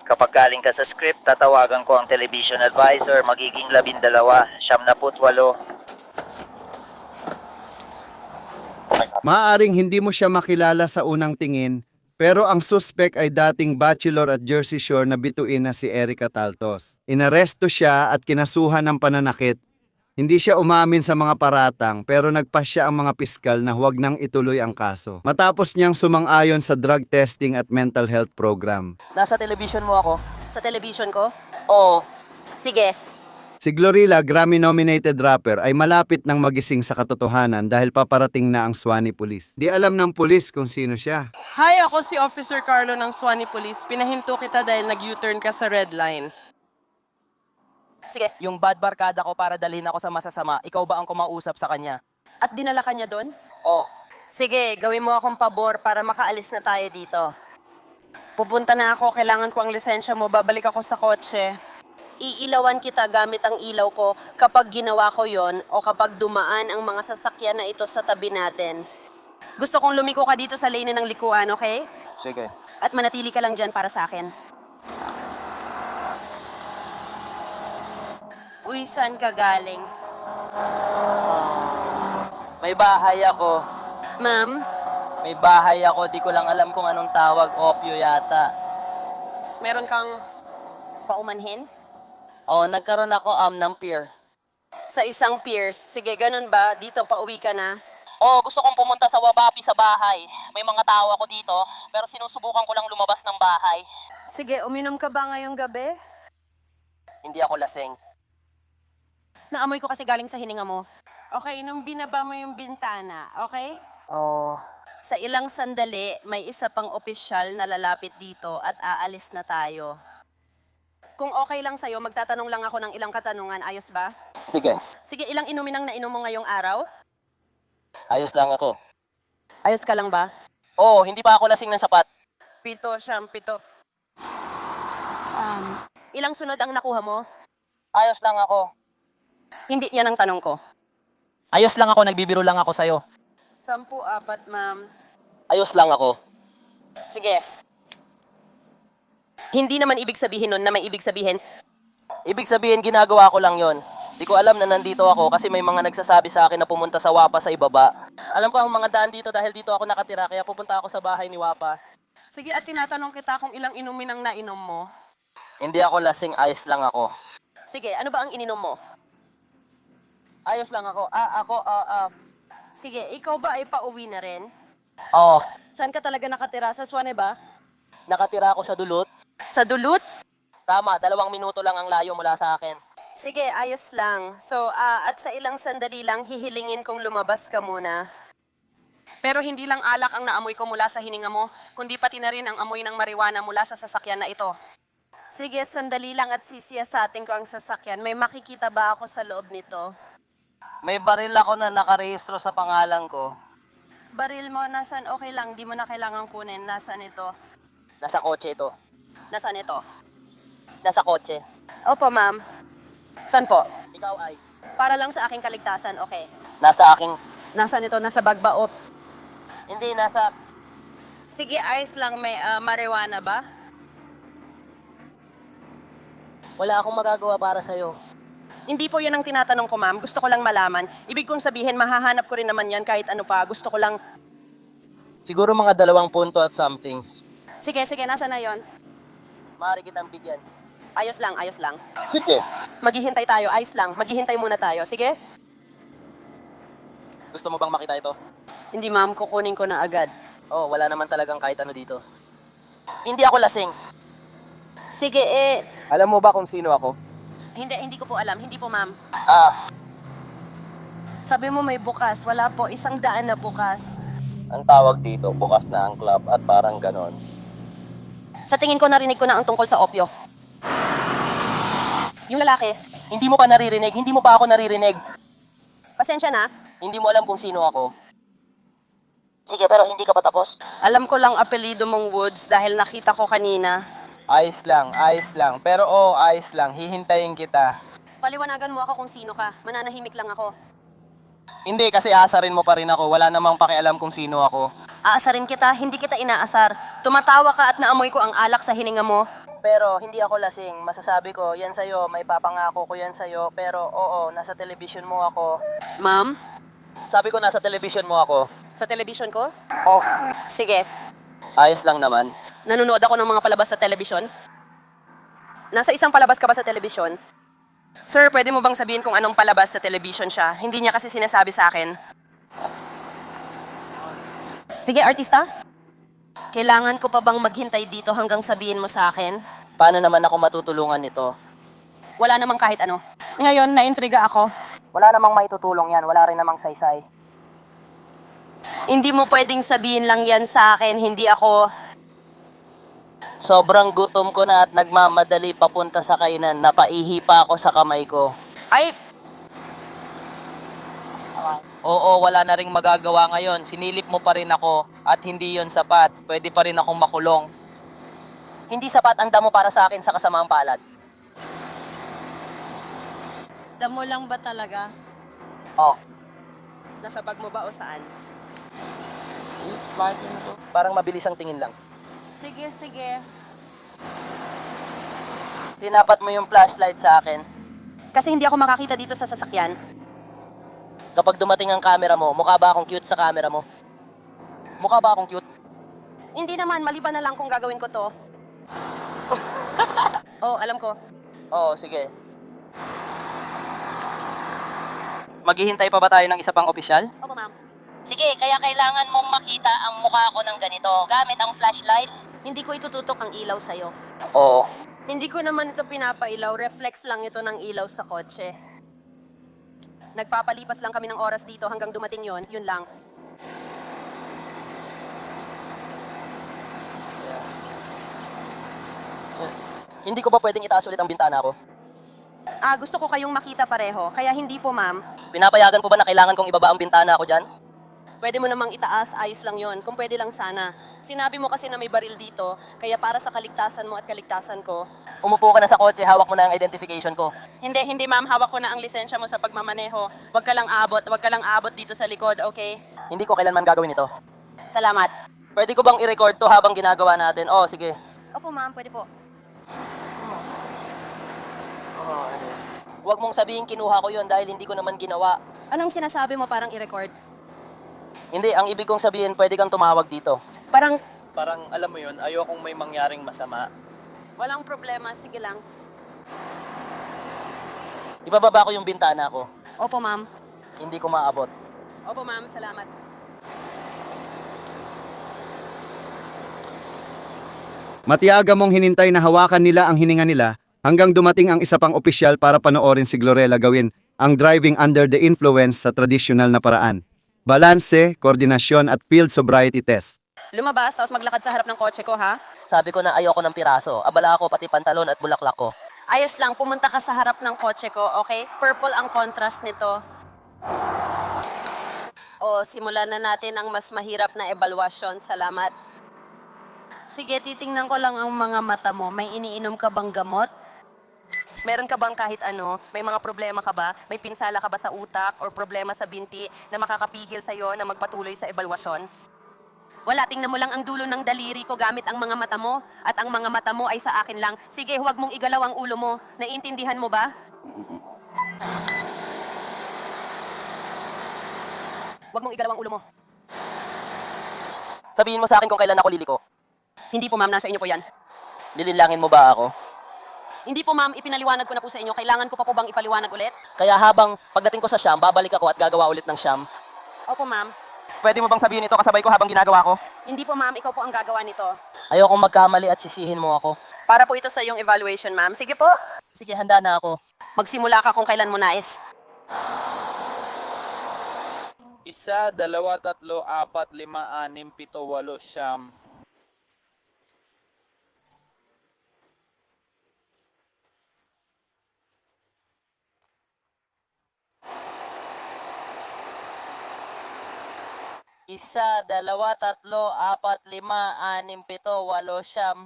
Kapag galing ka sa script, tatawagan ko ang television advisor, magiging 12, 78. Maaring hindi mo siya makilala sa unang tingin, pero ang suspect ay dating bachelor at Jersey Shore na bituin na si Erika Taltos. Inaresto siya at kinasuhan ng pananakit. Hindi siya umamin sa mga paratang pero nagpasya ang mga piskal na huwag nang ituloy ang kaso. Matapos niyang sumang-ayon sa drug testing at mental health program. Nasa television mo ako. Sa television ko? Oo. Sige. Si Glorilla, Grammy-nominated rapper, ay malapit ng magising sa katotohanan dahil paparating na ang Suwannee Police. Di alam ng pulis kung sino siya. Hi, ako si Officer Carlo ng Suwannee Police. Pinahinto kita dahil nag-U-turn ka sa red line. Sige. Yung bad barkada ko para dalhin ako sa masasama, ikaw ba ang kumausap sa kanya? At dinala ka niya doon? Oo. Sige, gawin mo akong pabor para makaalis na tayo dito. Pupunta na ako, kailangan ko ang lisensya mo, babalik ako sa kotse. Iilawan kita gamit ang ilaw ko kapag ginawa ko yon o kapag dumaan ang mga sasakyan na ito sa tabi natin. Gusto kong lumiko ka dito sa lane ng likuan, okay? Sige. At manatili ka lang dyan para sa akin. Uy, saan ka galing? May bahay ako. Ma'am, May bahay ako, di ko lang alam kung anong tawag, opyo yata. meron kang paumanhin? Oo, nagkaroon ako ng pier. Sa isang piers. Sige, ganun ba? Dito, pauwi ka na. Oo, gusto kong pumunta sa Wabapi sa bahay. May mga tao ako dito, pero sinusubukan ko lang lumabas ng bahay. Sige, uminom ka ba ngayong gabi? Hindi ako lasing. Naamoy ko kasi galing sa hininga mo. Okay, nung binaba mo yung bintana, okay? Oo. Sa ilang sandali, may isa pang opisyal na lalapit dito at aalis na tayo. Kung okay lang sa'yo, magtatanong lang ako ng ilang katanungan. Ayos ba? Sige, Sige, ilang inumin ang nainom mo ngayong araw? ayos lang ako. Ayos ka lang ba? Oo, hindi pa ako lasing ng sapat. 7. Ilang sunod ang nakuha mo? Ayos lang ako. Hindi yan ang tanong ko. Ayos lang ako, nagbibiro lang ako sa'yo. 10, 4, ma'am. Ayos lang ako. Sige. Hindi naman ibig sabihin nun na may ibig sabihin. Ibig sabihin, ginagawa ko lang yon. Di ko alam na nandito ako kasi may mga nagsasabi sa akin na pumunta sa Wapa sa ibaba. Alam ko ang mga daan dito dahil dito ako nakatira kaya pupunta ako sa bahay ni Wapa. Sige, at tinatanong kita kung ilang inumin ang nainom mo. Hindi ako lasing, ayos lang ako. Sige, ano ba ang ininom mo? Ayos lang ako. Sige, ikaw ba ay pauwi na rin? Oo, Saan ka talaga nakatira? Sa Swane ba? nakatira ako sa Dulot. Sa Duluth? Tama, 2 minuto lang ang layo mula sa akin. Sige, ayos lang. So, at sa ilang sandali lang, hihilingin kong lumabas ka muna. Pero hindi lang alak ang naamoy ko mula sa hininga mo, kundi pati na rin ang amoy ng marijuana mula sa sasakyan na ito. Sige, sandali lang at sisiyasatin ko ang sasakyan. May makikita ba ako sa loob nito? May baril ako na nakarehistro sa pangalan ko. Baril mo, nasan? Okay lang, di mo na kailangan kunin. Nasaan ito? Nasa kotse ito. Nasaan ito? Nasa kotse. Opo, ma'am. Saan po? Ikaw ay? Para lang sa aking kaligtasan, okay. Nasa aking... Nasaan ito? Nasa bag ba? Hindi, nasa... Sige, ayos lang. May marijuana ba? Wala akong magagawa para sa'yo. Hindi po yan ang tinatanong ko, ma'am. Gusto ko lang malaman. Ibig kong sabihin, mahahanap ko rin naman yan kahit ano pa. Gusto ko lang... Siguro mga 2 punto at something. Sige, nasa na yon? Maaari kitang bigyan. Ayos lang. Sige. Maghihintay tayo, ayos lang. Maghihintay muna tayo, sige? Gusto mo bang makita ito? Hindi, ma'am. Kukunin ko na agad. Oh, wala naman talagang kahit ano dito. Hindi ako lasing. Sige, Alam mo ba kung sino ako? Hindi ko po alam. Hindi po, ma'am. Sabi Sabi mo may bukas. Wala po. 100 na bukas. ang tawag dito, bukas na ang club at parang ganon. Sa tingin ko, narinig ko na ang tungkol sa opyo. Yung lalaki, Hindi mo pa naririnig, hindi mo pa ako naririnig. pasensya na. Hindi mo alam kung sino ako. Sige, pero hindi ka pa tapos. Alam ko lang apelido mong Woods dahil nakita ko kanina. Ayos lang. Pero ayos lang. Hihintayin kita. Paliwanagan mo ako kung sino ka. Mananahimik lang ako. Hindi, kasi aasarin mo pa rin ako. Wala namang pakialam kung sino ako. Aasarin kita, hindi kita inaasar. Tumatawa ka at naamoy ko ang alak sa hininga mo. Pero hindi ako lasing. Masasabi ko, yan sa'yo, may papangako ko yan sa'yo. Pero oo, nasa television mo ako. Ma'am? Sabi ko, nasa television mo ako. Sa television ko? Oh, Sige. ayos lang naman. Nanonood ako ng mga palabas sa telebisyon? Nasa isang palabas ka ba sa telebisyon? Sir, pwede mo bang sabihin kung anong palabas sa telebisyon siya? Hindi niya kasi sinasabi sa akin. Sige, artista. Kailangan ko pa bang maghintay dito hanggang sabihin mo sa akin? Paano naman ako matutulungan nito? Wala namang kahit ano. Ngayon, naintriga ako. Wala namang maitutulong yan. Wala rin namang saysay. Hindi mo pwedeng sabihin lang yan sa akin, hindi ako... Sobrang gutom ko na at nagmamadali papunta sa kainan. Napaihi pa ako sa kamay ko. Ay, Oo, wala na ring magagawa ngayon. Sinilip mo pa rin ako at hindi yon sapat. Pwede pa rin akong makulong. Hindi sapat ang damo para sa akin sa kasamaang palad. damo lang ba talaga? Oh, Nasa bag mo ba o saan? parang mabilis ang tingin lang. Sige. Tinapat mo yung flashlight sa akin. Kasi hindi ako makakita dito sa sasakyan. Kapag dumating ang camera mo, mukha ba akong cute sa camera mo? Mukha ba akong cute? Hindi naman, maliban na lang kung gagawin ko to. Oh, alam ko. Oo, sige. Maghihintay pa ba tayo ng isa pang opisyal? Opo, ma'am. Sige, kaya kailangan mong makita ang mukha ko ng ganito. Gamit ang flashlight. Hindi ko itututok ang ilaw sa'yo. Oo. Hindi ko naman ito pinapailaw. Reflex lang ito ng ilaw sa kotse. Nagpapalipas lang kami ng oras dito hanggang dumating yon. Yun lang. Hindi ko ba pwedeng itaas ulit ang bintana ko? Gusto ko kayong makita pareho. Kaya hindi po, ma'am. Pinapayagan po ba na kailangan kong ibaba ang bintana ko dyan? Pwede mo namang itaas, ayos lang yon. Kung pwede lang sana. Sinabi mo kasi na may baril dito, kaya para sa kaligtasan mo at kaligtasan ko. Umupo ka na sa kotse, hawak mo na ang identification ko. Hindi ma'am, hawak ko na ang lisensya mo sa pagmamaneho. Huwag ka lang abot dito sa likod, okay? Hindi ko kailanman gagawin ito. Salamat. Pwede ko bang i-record to habang ginagawa natin? Oh, sige. Opo ma'am, pwede po. Huwag mong sabihin kinuha ko yon dahil hindi ko naman ginawa. Anong sinasabi mo parang i-record? Hindi, ang ibig kong sabihin, pwede kang tumawag dito. Parang Alam mo yun, ayokong may mangyaring masama. walang problema, sige lang. Ibababa ko yung bintana ko. Opo ma'am. Hindi ko maabot. Opo ma'am, salamat. Matiyaga mong hinintay na hawakan nila ang hininga nila hanggang dumating ang isa pang opisyal para panoorin si Glorella gawin ang driving under the influence sa tradisyonal na paraan. Balanse, koordinasyon at field sobriety test. Lumabas, tapos maglakad sa harap ng kotse ko, ha? Sabi ko na ayoko ng piraso. Abala ako pati pantalon at bulaklak ko. Ayos lang, pumunta ka sa harap ng kotse ko, okay? Purple ang contrast nito. Simulan na natin ang mas mahirap na ebalwasyon. Salamat. Sige, titingnan ko lang ang mga mata mo. May iniinom ka bang gamot? Meron ka bang kahit ano? May mga problema ka ba? May pinsala ka ba sa utak or problema sa binti na makakapigil sa'yo na magpatuloy sa ebalwasyon? Wala, tingnan mo lang ang dulo ng daliri ko gamit ang mga mata mo at ang mga mata mo ay sa akin lang. Sige, huwag mong igalaw ang ulo mo. Naiintindihan mo ba? Huwag mong igalaw ang ulo mo. Sabihin mo sa akin kung kailan ako liliko. Hindi po ma'am, nasa inyo po yan. Lililangin mo ba ako? Hindi po ma'am, ipinaliwanag ko na po sa inyo. Kailangan ko pa po bang ipaliwanag ulit? Kaya habang pagdating ko sa Siam, babalik ako at gagawa ulit ng Siam. Opo ma'am. Pwede mo bang sabihin ito kasabay ko habang ginagawa ko? Hindi po ma'am, ikaw po ang gagawa nito. Ayokong magkamali at sisihin mo ako. Para po ito sa iyong evaluation ma'am. Sige po. Sige, handa na ako. Magsimula ka kung kailan mo nais. 1, 2, 3, 4, 5, 6, 7, 8, 9. Isa, dalawa, tatlo, apat, lima, anim, pito, walo, siyam.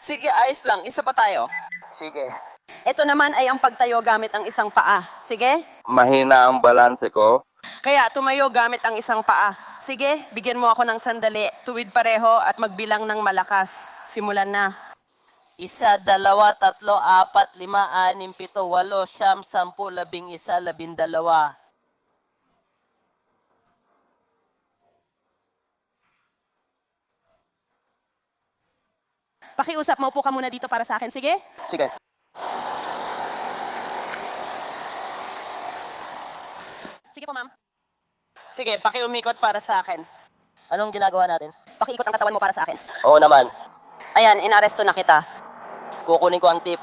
Sige, ayos lang. Isa pa tayo. Sige. Ito naman ay ang pagtayo gamit ang isang paa. Sige? Mahina ang balanse ko. Kaya tumayo gamit ang isang paa. Sige, bigyan mo ako ng sandali. Tuwid pareho at magbilang ng malakas. Simulan na. Isa, dalawa, tatlo, apat, lima, anim, pito, walo, siyam, 10, 11, 12. Pakiusap, maupo ka muna dito para sa akin. Sige? Sige. Sige po, ma'am. Sige, pakiumikot para sa akin. Anong ginagawa natin? Pakiikot ang katawan mo para sa akin. Oo naman. Ayan, inaresto na kita. Kukunin ko ang tip.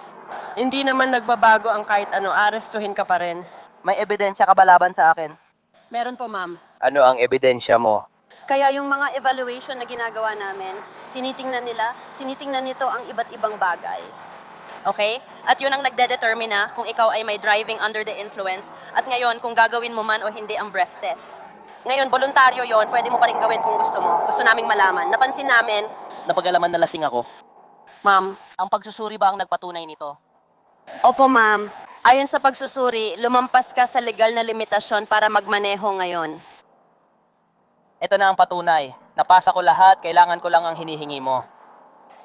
Hindi naman nagbabago ang kahit ano, arestuhin ka pa rin. May ebidensya ka ba laban sa akin? Meron po, ma'am. Ano ang ebidensya mo? Kaya yung mga evaluation na ginagawa namin, tinitingnan nito ang iba't ibang bagay. Okay? At yun ang nagde-determine na kung ikaw ay may driving under the influence at ngayon kung gagawin mo man o hindi ang breath test. Ngayon, voluntaryo yon, pwede mo pa rin gawin kung gusto mo. Gusto naming malaman. Napansin namin, Napag-alaman na lasing ako. ma'am. Ang pagsusuri ba ang nagpatunay nito? Opo, ma'am. Ayon sa pagsusuri, lumampas ka sa legal na limitasyon para magmaneho ngayon. Ito na ang patunay. Napasa ko lahat, kailangan ko lang ang hinihingi mo.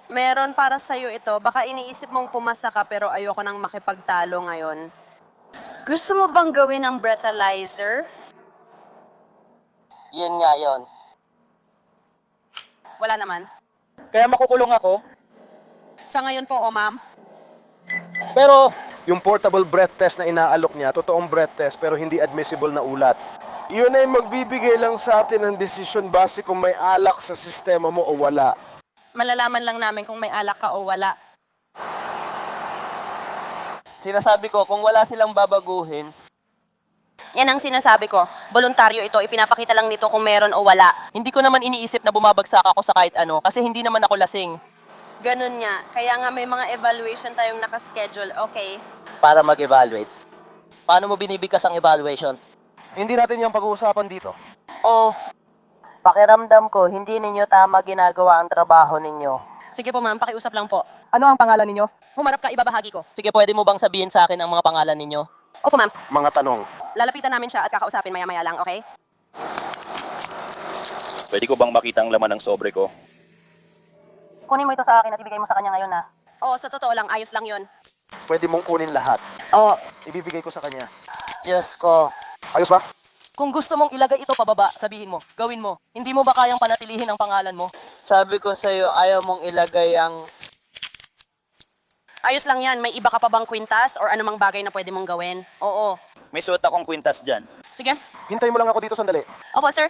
Meron para sa'yo ito. Baka iniisip mong pumasa ka pero ayoko nang makipagtalo ngayon. Gusto mo bang gawin ang breathalyzer? Yun nga yun. Wala naman. Kaya makukulong ako? Sa ngayon po, ma'am. Pero, Yung portable breath test na inaalok niya, totoong breath test pero hindi admissible na ulat. Yun ay magbibigay lang sa atin ng desisyon base kung may alak sa sistema mo o wala. Malalaman lang namin kung may alak ka o wala. Sinasabi ko, kung wala silang babaguhin, Yan ang sinasabi ko. Voluntaryo ito. Ipinapakita lang nito kung meron o wala. hindi ko naman iniisip na bumabagsak ako sa kahit ano kasi hindi naman ako lasing. Ganun nga. Kaya nga may mga evaluation tayong nakaschedule. Okay. Para mag-evaluate. Paano mo binibigkas ang evaluation? Hindi natin yung pag-uusapan dito. Oh, pakiramdam ko, hindi ninyo tama ginagawa ang trabaho ninyo. Sige po, ma'am. Pakiusap lang po. Ano ang pangalan ninyo? Humarap ka, ibabahagi ko. Sige, pwede mo bang sabihin sa akin ang mga pangalan ninyo? Opo, ma'am. Mga tanong. Lalapitan namin siya at kakausapin maya-maya lang, okay? Pwede ko bang makita ang laman ng sobre ko? Kunin mo ito sa akin at ibigay mo sa kanya ngayon, ha? Oo, sa totoo lang. Ayos lang yun. Pwede mong kunin lahat. Oo. Ibibigay ko sa kanya. Diyos ko. Ayos ba? Kung gusto mong ilagay ito pababa, sabihin mo, gawin mo. Hindi mo ba kayang panatilihin ang pangalan mo? Sabi ko sa'yo, ayaw mong ilagay ang... Ayos lang yan. May iba ka pa bang kwintas or anumang bagay na pwede mong gawin? Oo. May suot akong kwintas dyan. Sige. Hintayin mo lang ako dito sandali. Opo, sir.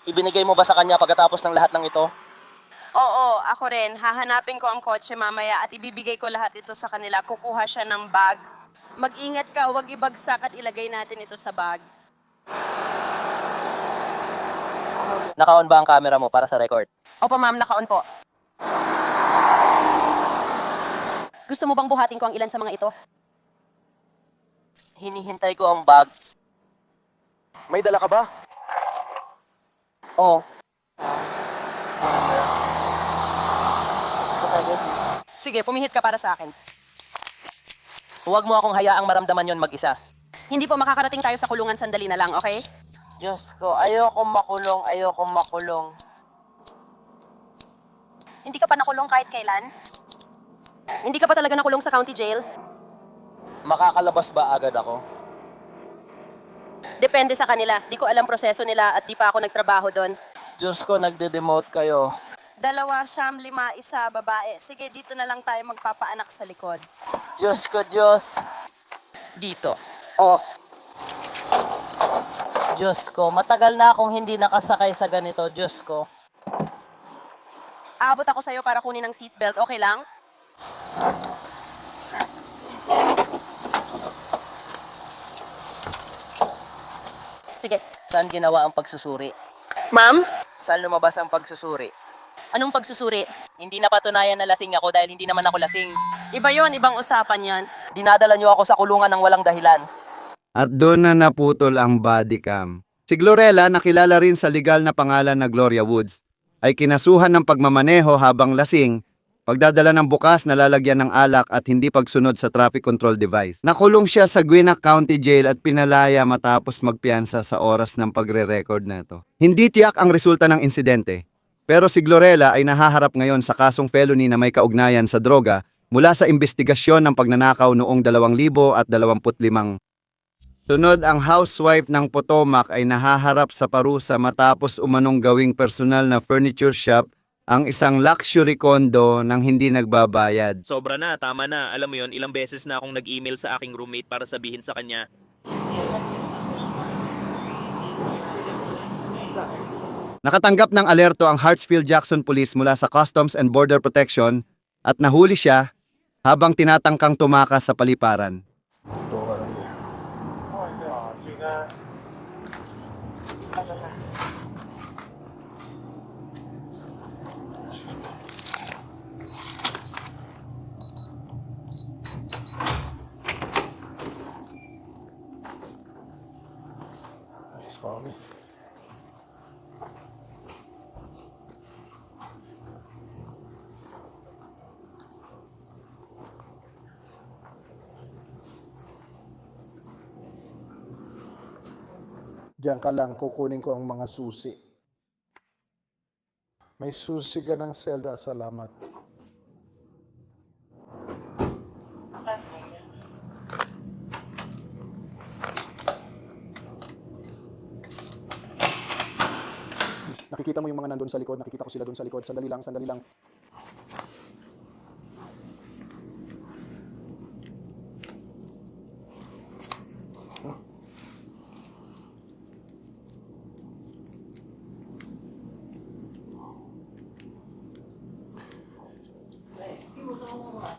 Ibinigay mo ba sa kanya pagkatapos ng lahat ng ito? Oo, ako rin. Hahanapin ko ang kotse mamaya at ibibigay ko lahat ito sa kanila. Kukuha siya ng bag. Mag-ingat ka, huwag ibagsak at ilagay natin ito sa bag. Naka-on ba ang camera mo para sa record? Opo, ma'am, naka-on po. Gusto mo bang buhatin ko ang ilan sa mga ito? Hinihintay ko ang bag. May dala ka ba? Oo. Sige, pumihit ka para sa akin. Huwag mo akong hayaang maramdaman yon mag-isa. Hindi po makakarating tayo sa kulungan, sandali na lang, okay? Diyos ko, ayokong makulong. Hindi ka pa nakulong kahit kailan? Hindi ka pa talaga nakulong sa county jail? Makakalabas ba agad ako? Depende sa kanila. Di ko alam proseso nila at di pa ako nagtrabaho doon. Diyos ko, nagde-demote kayo. 2, 5, 1, babae. Sige, dito na lang tayo magpapaanak sa likod. Diyos ko, Diyos. Dito. Oh. Diyos ko, matagal na akong hindi nakasakay sa ganito, Diyos ko. Aabot ako sa'yo para kunin ang seatbelt. Okay lang? Sige. Saan ginawa ang pagsusuri? Ma'am? Saan lumabas ang pagsusuri? Anong pagsusuri? Hindi napatunayan na lasing ako dahil hindi naman ako lasing. Iba yon, ibang usapan yan. Dinadala niyo ako sa kulungan ng walang dahilan. At doon na naputol ang body cam. Si Glorella, nakilala rin sa legal na pangalan na Gloria Woods, ay kinasuhan ng pagmamaneho habang lasing, pagdadala ng bukas na lalagyan ng alak at hindi pagsunod sa traffic control device. Nakulong siya sa Gwinnett County Jail at pinalaya matapos magpiyansa sa oras ng pagre-record na ito. Hindi tiyak ang resulta ng insidente, pero si Glorella ay nahaharap ngayon sa kasong felony na may kaugnayan sa droga mula sa investigasyon ng pagnanakaw noong 2025. Sunod, ang housewife ng Potomac ay nahaharap sa parusa matapos umanong gawing personal na furniture shop ang isang luxury condo nang hindi nagbabayad. Sobra na, tama na. Alam mo yon, ilang beses na akong nag-email sa aking roommate para sabihin sa kanya. Nakatanggap ng alerto ang Hartsfield-Jackson Police mula sa Customs and Border Protection at nahuli siya habang tinatangkang tumakas sa paliparan. Follow me. Diyan ka lang, kukunin ko ang mga susi. May susi ka ng selda, salamat. Nakikita mo yung mga nandun sa likod, nakikita ko sila dun sa likod. Sandali lang, sandali lang.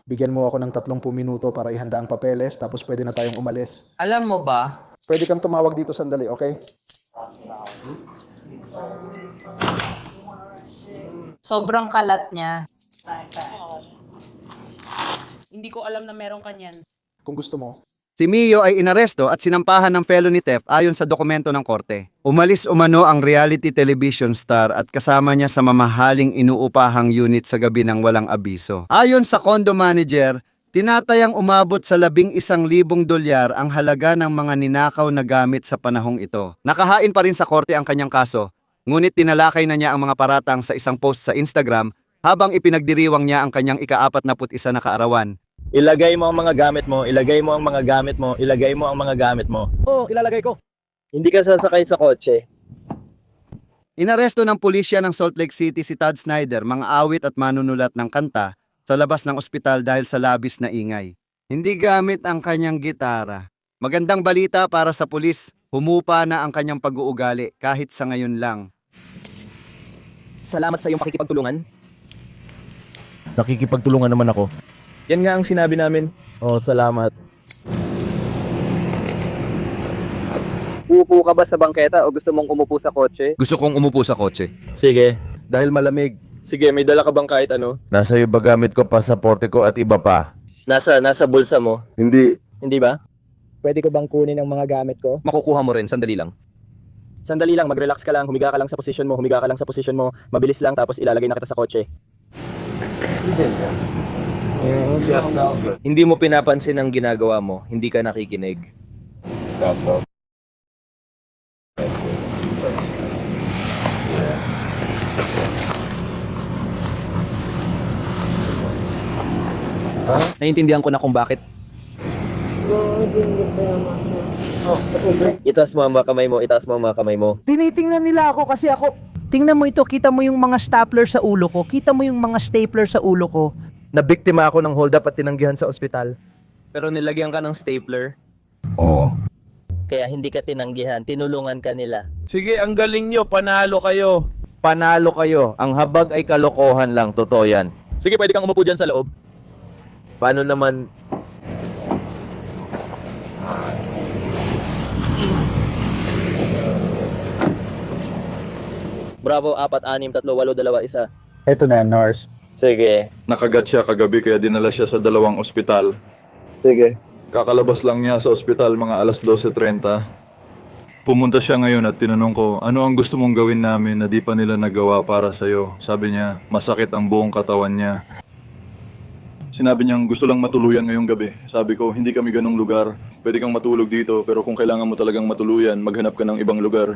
Bigyan mo ako ng 30 minuto para ihanda ang papeles, tapos pwede na tayong umalis. Alam mo ba, Pwede kang tumawag dito sandali, okay? Sobrang kalat niya. Hindi ko alam na meron kanyan. Kung gusto mo. Si Mio ay inaresto at sinampahan ng felony theft ayon sa dokumento ng korte. Umalis umano ang reality television star at kasama niya sa mamahaling inuupahang unit sa gabi ng walang abiso. Ayon sa condo manager, tinatayang umabot sa $11,000 ang halaga ng mga ninakaw na gamit sa panahong ito. Nakahain pa rin sa korte ang kanyang kaso, ngunit tinalakay na niya ang mga paratang sa isang post sa Instagram habang ipinagdiriwang niya ang kanyang ika-41 na kaarawan. Ilagay mo ang mga gamit mo, ilagay mo ang mga gamit mo, ilagay mo ang mga gamit mo. Oo, ilalagay ko. hindi ka sasakay sa kotse. Inaresto ng pulisya ng Salt Lake City si Todd Snyder, mga awit at manunulat ng kanta, sa labas ng ospital dahil sa labis na ingay. Hindi gamit ang kanyang gitara. Magandang balita para sa pulis, humupa na ang kanyang pag-uugali kahit sa ngayon lang. Salamat sa iyong pakikipagtulungan. Nakikipagtulungan naman ako. Yan nga ang sinabi namin. Oh, salamat. Uupo ka ba sa bangketa o gusto mong umupo sa kotse? Gusto kong umupo sa kotse. Sige. Dahil malamig. Sige, may dala ka bang kahit ano? Nasa iyo ba gamit ko, pasaporte ko at iba pa? Nasa bulsa mo. Hindi. Hindi ba? Pwede ko bang kunin ang mga gamit ko? Makukuha mo rin, sandali lang. Sandali lang, mag-relax ka lang, humiga ka lang sa posisyon mo, mabilis lang tapos ilalagay na kita sa kotse. Hindi mo pinapansin ang ginagawa mo, hindi ka nakikinig. Naiintindihan ko na kung bakit. Itaas mo ang mga kamay mo, itaas mo ang mga kamay mo. Tinitingnan nila ako kasi ako... Tingnan mo ito, kita mo yung mga stapler sa ulo ko, kita mo yung mga stapler sa ulo ko. Nabiktima ako ng hold up at tinanggihan sa ospital. Pero nilagyan ka ng stapler. Oo. Kaya hindi ka tinanggihan, tinulungan ka nila. Sige, ang galing nyo. Panalo kayo. Panalo kayo, ang habag ay kalokohan lang, totoo yan. Sige, pwede kang umupo dyan sa loob. Paano naman... Bravo, 4, 6, 3, 8, 2, 1. Ito na, nurse. Sige. Nakagat siya kagabi kaya dinala siya sa 2 ospital. Sige. Kakalabas lang niya sa ospital mga alas 12:30. Pumunta siya ngayon at tinanong ko, ano ang gusto mong gawin namin na di pa nila nagawa para sa'yo? Sabi niya, masakit ang buong katawan niya. Sinabi niyang gusto lang matuluyan ngayong gabi. Sabi ko, hindi kami ganong lugar. Pwede kang matulog dito pero kung kailangan mo talagang matuluyan, maghanap ka ng ibang lugar.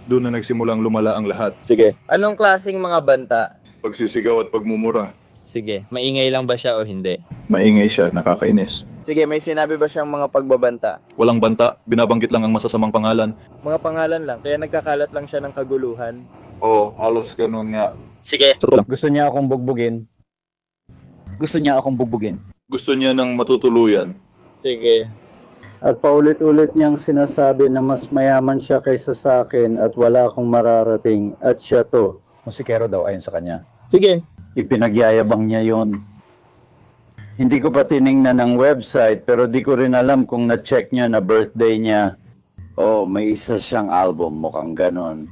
Doon na nagsimulang lumala ang lahat. Sige. Anong klaseng mga banta? Pagsisigaw at pagmumura. Sige. Maingay lang ba siya o hindi? Maingay siya, nakakainis. Sige, may sinabi ba siyang mga pagbabanta? Walang banta, binabanggit lang ang masasamang pangalan. Mga pangalan lang, kaya nagkakalat lang siya ng kaguluhan. Oo, halos ganun nga. Sige. Gusto niya akong bugbugin. Gusto niya akong bugbugin. Gusto niya ng matutuluyan. Sige. At paulit-ulit niyang sinasabi na mas mayaman siya kaysa sa akin at wala akong mararating at siya to. Musikero daw ayon sa kanya. Sige. Ipinagyayabang niya yon. Hindi ko pa tiningnan ng website pero di ko rin alam kung na-check niya na birthday niya. Oh, may isa siyang album, mukhang ganon.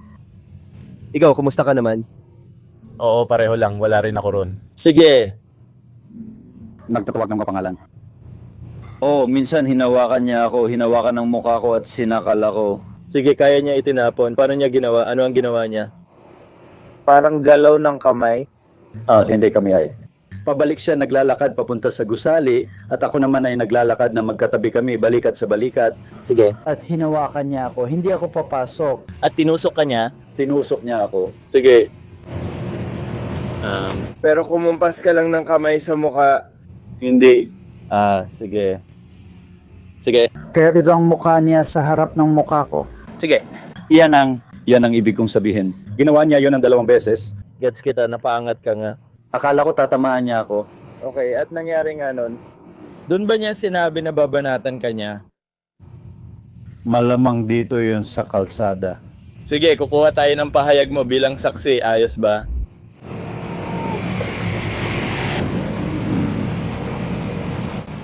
Ikaw, kumusta ka naman? Oo, pareho lang, wala rin ako ron. Sige. Nagtatuwag ng kapangalan. Oh, minsan hinawakan niya ako, hinawakan ng mukha ko at sinakal ako. Sige, kaya niya itinapon. Paano niya ginawa? Ano ang ginawa niya? Parang galaw ng kamay. Hindi kami ay. Pabalik siya naglalakad papunta sa gusali at ako naman ay naglalakad na magkatabi kami, balikat sa balikat. Sige. At hinawakan niya ako, hindi ako papasok. At tinusok ka niya? Tinusok niya ako. Sige. Pero kumumpas ka lang ng kamay sa mukha. Hindi. Sige. Sige. Kaya ito ang mukha niya sa harap ng mukha ko. Sige. Yan ang ibig kong sabihin. Ginawa niya yon ng 2 beses. Gets kita, napaangat ka nga. Akala ko tatamaan niya ako. Okay, at nangyari nga nun, doon ba niya sinabi na babanatan ka niya? Malamang dito yon sa kalsada. Sige, kukuha tayo ng pahayag mo bilang saksi. Ayos ba?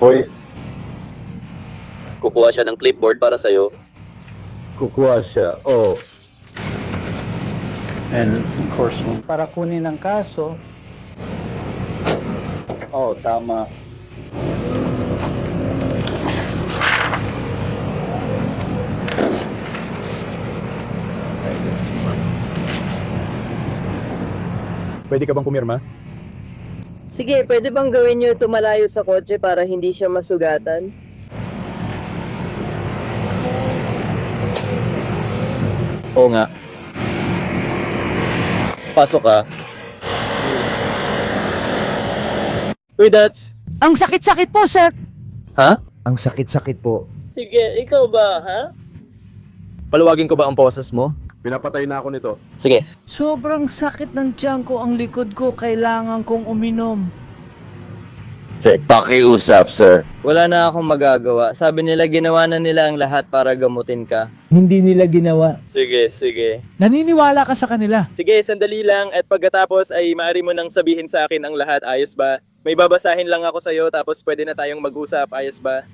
Hoy, Kukuha siya ng clipboard para sa'yo. kukuha siya. Oh. And of course, para kunin ang kaso. Oh, tama. Pwede ka bang pumirma? Sige, pwede bang gawin nyo ito malayo sa kotse para hindi siya masugatan? Oo nga. Pasok ka. Uy, Dats. Ang sakit-sakit po, sir! Ha? Ang sakit-sakit po. Sige, ikaw ba, ha? Paluwagin ko ba ang poses mo? Pinapatay na ako nito. Sige. Sobrang sakit ng tiyan ko, ang likod ko, kailangan kong uminom. Pakiusap, sir. Wala na akong magagawa. Sabi nila ginawa na nila ang lahat para gamutin ka. Hindi nila ginawa. Sige, sige. Naniniwala ka sa kanila. Sige, sandali lang at pagkatapos ay maaari mo nang sabihin sa akin ang lahat, ayos ba? May babasahin lang ako sa'yo tapos pwede na tayong mag-usap, ayos ba?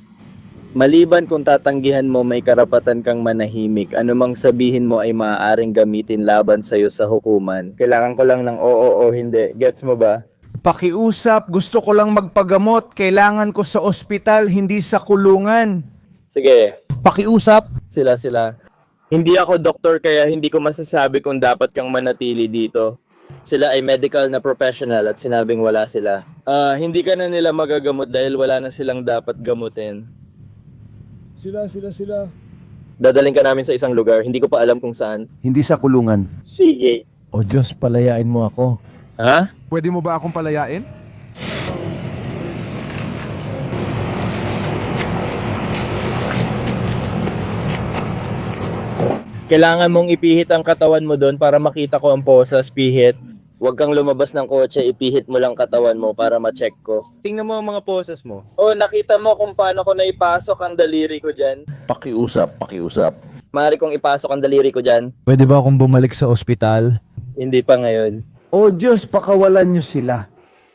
Maliban kung tatanggihan mo may karapatan kang manahimik, anumang sabihin mo ay maaaring gamitin laban sa'yo sa hukuman. Kailangan ko lang ng oo o hindi. Gets mo ba? Pakiusap, gusto ko lang magpagamot. Kailangan ko sa ospital, hindi sa kulungan. Sige. Pakiusap. Sila. Hindi ako doktor kaya hindi ko masasabi kung dapat kang manatili dito. Sila ay medical na professional at sinabing wala sila. Hindi ka na nila magagamot dahil wala na silang dapat gamutin. Sila. Dadaling ka namin sa isang lugar, hindi ko pa alam kung saan. Hindi sa kulungan. Sige. O Diyos, palayain mo ako. Ha? Pwede mo ba akong palayain? Kailangan mong ipihit ang katawan mo doon para makita ko ang posas, pihit. Huwag kang lumabas ng kotse, ipihit mo lang katawan mo para ma-check ko. Tingnan mo ang mga poses mo. Oh, nakita mo kung paano ko naipasok ang daliri ko dyan? Pakiusap. Maaari kong ipasok ang daliri ko dyan? Pwede ba akong bumalik sa ospital? Hindi pa ngayon. Oh Diyos, pakawalan niyo sila.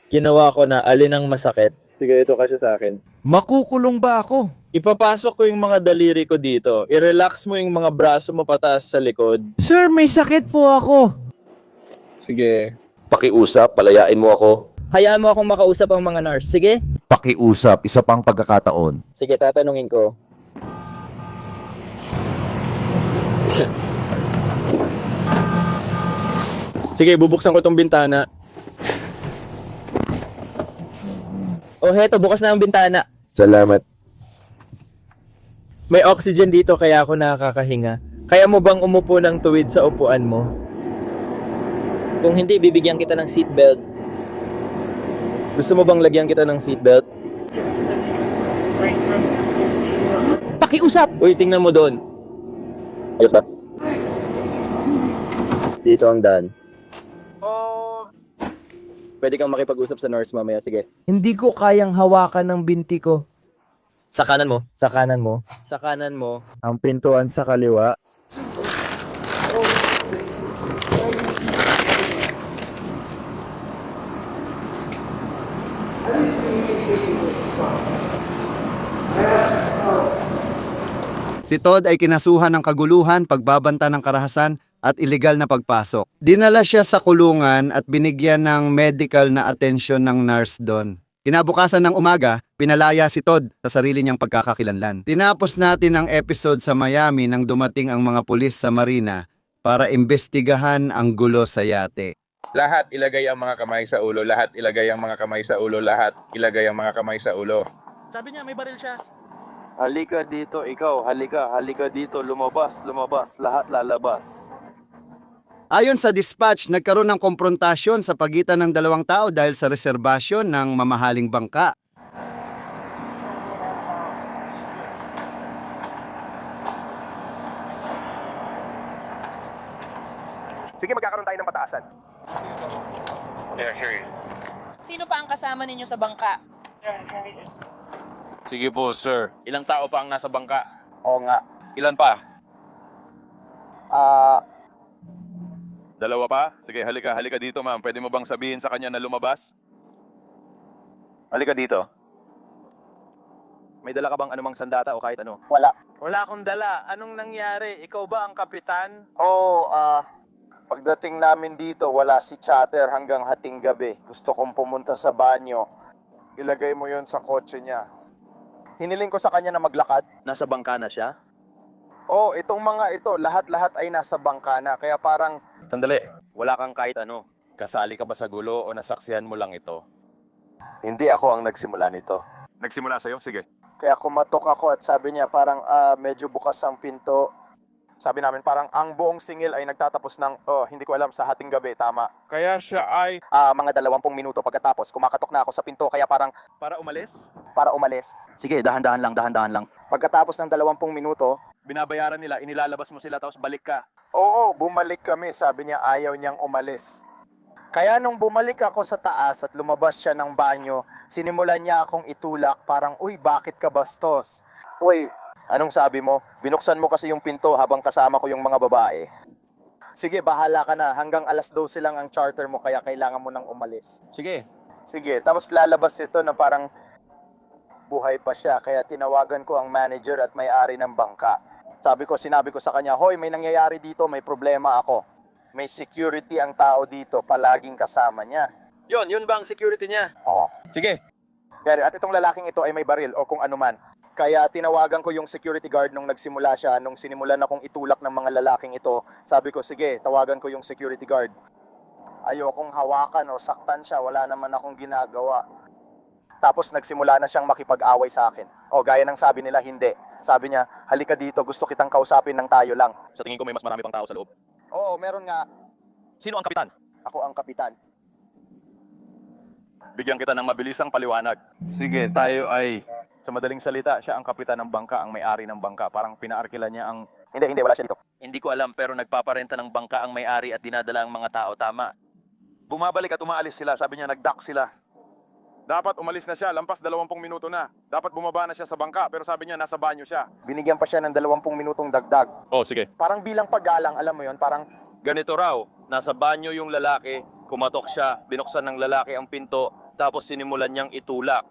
Ginawa ko na alin ang masakit. Sige, ito kasi sa akin. Makukulong ba ako? Ipapasok ko yung mga daliri ko dito. I-relax mo yung mga braso mo pataas sa likod. Sir, may sakit po ako. Sige. Pakiusap, palayain mo ako. Hayaan mo akong makausap ang mga nurse. Sige? Pakiusap, isa pang pagkakataon. Sige, tatanungin ko. Sige, bubuksan ko tong bintana. Oh, heto, bukas na ang bintana. Salamat. May oxygen dito kaya ako nakakahinga. Kaya mo bang umupo ng tuwid sa upuan mo? Kung hindi, bibigyan kita ng seatbelt. Gusto mo bang lagyan kita ng seatbelt? Pakiusap. Uy, tingnan mo doon. Ayos ba? Dito ang daan. Pwede kang makipag-usap sa nurse mamaya, sige. Hindi ko kayang hawakan ng binti ko. Sa kanan mo. Sa kanan mo. Sa kanan mo. Ang pintuan sa kaliwa. Si Todd ay kinasuhan ng kaguluhan, pagbabanta ng karahasan at ilegal na pagpasok. Dinala siya sa kulungan at binigyan ng medical na atensyon ng nurse doon. Kinabukasan ng umaga, pinalaya si Todd sa sarili niyang pagkakakilanlan. Tinapos natin ang episode sa Miami nang dumating ang mga pulis sa marina para imbestigahan ang gulo sa yate. Lahat ilagay ang mga kamay sa ulo, lahat ilagay ang mga kamay sa ulo, lahat ilagay ang mga kamay sa ulo. Sabi niya, may baril siya. Halika dito, ikaw. Halika dito. Lumabas, lahat lalabas. Ayon sa dispatch, nagkaroon ng komprontasyon sa pagitan ng dalawang tao dahil sa reserbasyon ng mamahaling bangka. Sige, magkakaroon tayo ng pataasan. Sino pa ang kasama ninyo sa bangka? Sige po, sir. Ilang tao pa ang nasa bangka? Oo nga. Ilan pa? Dalawa pa? Sige, halika dito, ma'am. Pwede mo bang sabihin sa kanya na lumabas? Halika dito. May dala ka bang anumang sandata o kahit ano? Wala. Wala akong dala. Anong nangyari? Ikaw ba ang kapitan? Oo, pagdating namin dito, wala si Chatter hanggang hating gabi. Gusto kong pumunta sa banyo. Ilagay mo yon sa kotse niya. Hiniling ko sa kanya na maglakad. Nasa bangka na siya? Oo, itong mga ito, lahat-lahat ay nasa bangka na. Kaya parang, Sandali, wala kang kahit ano. Kasali ka ba sa gulo o nasaksihan mo lang ito? hindi ako ang nagsimula nito. Nagsimula sa'yo? Sige. Kaya kumatok ako at sabi niya parang medyo bukas ang pinto. Sabi namin parang ang buong singil ay nagtatapos ng, hindi ko alam, sa hating gabi, tama. Kaya siya ay... Mga 20 minuto pagkatapos, kumakatok na ako sa pinto, kaya parang Para umalis? para umalis. Sige, dahan-dahan lang. Pagkatapos ng 20 minuto, Binabayaran nila, inilalabas mo sila tapos balik ka. oo, bumalik kami. Sabi niya ayaw niyang umalis. Kaya nung bumalik ako sa taas at lumabas siya ng banyo, sinimulan niya akong itulak, parang, uy, bakit ka bastos? Uy, anong sabi mo? Binuksan mo kasi yung pinto habang kasama ko yung mga babae. Sige, bahala ka na. Hanggang alas 12 lang ang charter mo, kaya kailangan mo nang umalis. Sige. Sige, tapos lalabas ito na parang buhay pa siya. Kaya tinawagan ko ang manager at may-ari ng bangka. Sinabi ko sa kanya, hoy, may nangyayari dito, may problema ako. May security ang tao dito, palaging kasama niya. Yun ba ang security niya? Oo. Sige. Pero at itong lalaking ito ay may baril o kung anuman. Kaya tinawagan ko yung security guard nung nagsimula siya, nung sinimulan akong itulak ng mga lalaking ito. Sabi ko, sige, tawagan ko yung security guard. Ayokong hawakan o saktan siya, wala naman akong ginagawa. Tapos nagsimula na siyang makipag-away sa akin. O gaya ng sabi nila, hindi. Sabi niya, halika dito, gusto kitang kausapin ng tayo lang. Sa tingin ko may mas marami pang tao sa loob. Oo, meron nga. Sino ang kapitan? Ako ang kapitan. Bigyan kita ng mabilisang paliwanag. Sige, tayo ay... Sa madaling salita, siya ang kapitan ng bangka, ang may-ari ng bangka. Parang pinaarkila niya ang... Hindi, wala siya dito. Hindi ko alam pero nagpaparenta ng bangka ang may-ari at dinadala ang mga tao, tama. Bumabalik at umaalis sila, sabi niya nag-dock sila. Dapat umalis na siya, lampas 20 minuto na. Dapat bumaba na siya sa bangka, pero sabi niya nasa banyo siya. Binigyan pa siya ng 20 minutong dagdag. Oh, sige. Parang bilang paggalang, alam mo yon, parang Ganito raw, nasa banyo yung lalaki, kumatok siya, binuksan ng lalaki ang pinto, tapos sinimulan niyang itulak.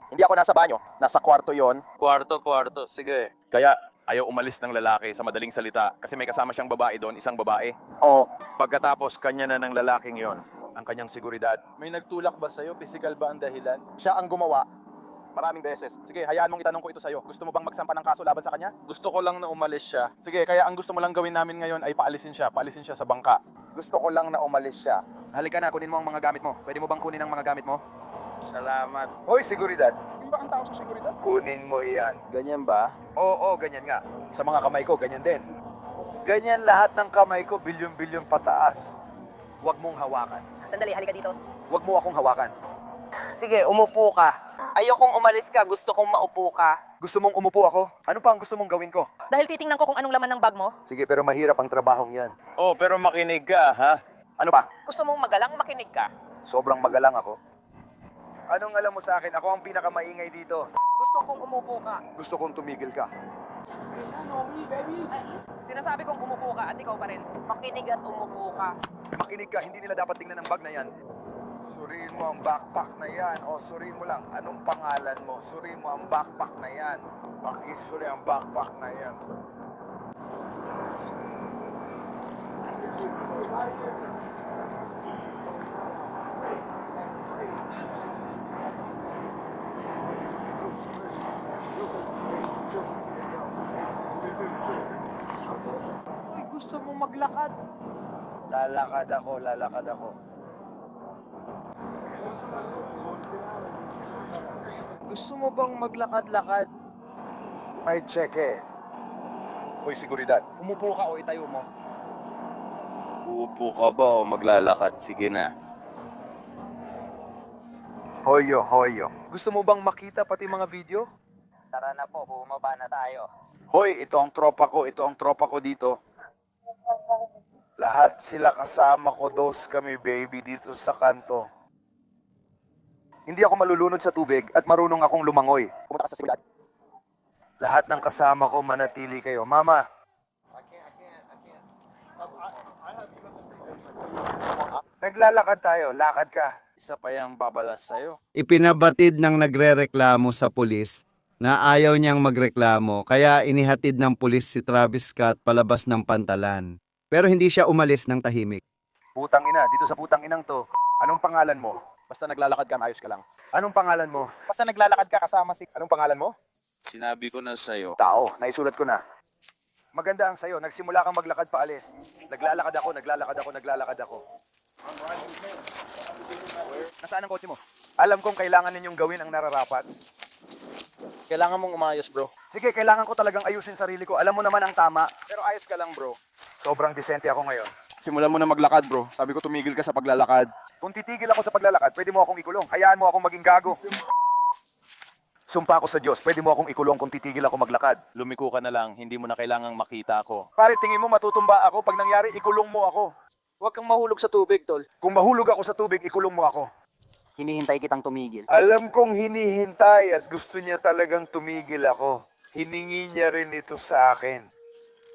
hindi ako nasa banyo, nasa kwarto yon. Kwarto, sige. Kaya ayaw umalis ng lalaki sa madaling salita kasi may kasama siyang babae doon, isang babae. Oo. Pagkatapos, kanya na ng lalaking yon, ang kanyang seguridad. May nagtulak ba sa'yo? Physical ba ang dahilan? Siya ang gumawa. Maraming beses. Sige, hayaan mong itanong ko ito sa'yo. Gusto mo bang magsampa ng kaso laban sa kanya? Gusto ko lang na umalis siya. Sige, kaya ang gusto mo lang gawin namin ngayon ay paalisin siya sa bangka. Gusto ko lang na umalis siya. Halika na, kunin mo ang mga gamit mo. Pwede mo bang kunin ang mga gamit mo? Salamat. Hoy, seguridad. Sino ba ang tao sa seguridad? Kunin mo yan. Ganyan ba? Oo, ganyan nga. Sa mga kamay ko, ganyan din. Ganyan lahat ng kamay ko, bilyon-bilyon pataas. Huwag mong hawakan. Sandali, halika dito. Huwag mo akong hawakan. Sige, umupo ka. Ayokong umalis ka, gusto kong maupo ka. Gusto mong umupo ako? Ano pa ang gusto mong gawin ko? Dahil titingnan ko kung anong laman ng bag mo. Sige, pero mahirap ang trabahong yan. Oh, pero makinig ka, ha? Ano pa? Gusto mong magalang makinig ka. Sobrang magalang ako. Anong alam mo sa akin? Ako ang pinakamaingay dito. Gusto kong umupo ka. Gusto kong tumigil ka. Sinasabi kong umupo ka at ikaw pa rin. Makinig at umupo ka. Makinig ka, hindi nila dapat tingnan ang bag na yan. Suriin mo ang backpack na yan. O suriin mo lang, anong pangalan mo? Suriin mo ang backpack na yan. Pakisuri ang backpack na yan. Uy, gusto mo maglakad? Lalakad ako. Gusto mo bang maglakad-lakad? May cheque. Hoy, seguridad. Umupo ka o itayo mo. Uupo ka ba o maglalakad? Sige na. Hoyo. Gusto mo bang makita pati mga video? Tara na po, bumaba na tayo. Hoy, ito ang tropa ko dito. Lahat sila kasama ko, dos kami baby dito sa kanto. Hindi ako malulunod sa tubig at marunong akong lumangoy. Pumunta ka sa seguridad. Lahat ng kasama ko manatili kayo. Mama. Naglalakad tayo, lakad ka. Isa pa yung babalas sa'yo. Ipinabatid ng nagrereklamo sa pulis na ayaw niyang magreklamo kaya inihatid ng pulis si Travis Scott palabas ng pantalan. Pero hindi siya umalis ng tahimik. Putang ina, dito sa putang inang to, anong pangalan mo? Basta naglalakad ka, maayos ka lang. Anong pangalan mo? Basta naglalakad ka kasama si... Anong pangalan mo? Sinabi ko na sa'yo. Tao, naisulat ko na. Maganda ang sayo, nagsimula kang maglakad paalis. Naglalakad ako, naglalakad ako, naglalakad ako. Nasaan ang kotse mo? Alam kong kailangan ninyong gawin ang nararapat. Kailangan mong umayos, bro. Sige, kailangan ko talagang ayusin sarili ko. Alam mo naman ang tama. Pero ayos ka lang, bro. Sobrang disente ako ngayon. Simulan mo na maglakad, bro. Sabi ko tumigil ka sa paglalakad. Kung titigil ako sa paglalakad, pwede mo akong ikulong. Hayaan mo akong maging gago. Sumpa ako sa Diyos, pwede mo akong ikulong kung titigil ako maglakad. Lumiko ka na lang, hindi mo na kailangang makita ako. Pare, tingin mo matutumba ako? Pag nangyari, ikulong mo ako. Huwag kang mahulog sa tubig, tol. Kung mahulog ako sa tubig, ikulong mo ako. Hinihintay kitang tumigil. Alam kong hinihintay at gusto niya talagang tumigil ako. Hiningi niya rin ito sa akin.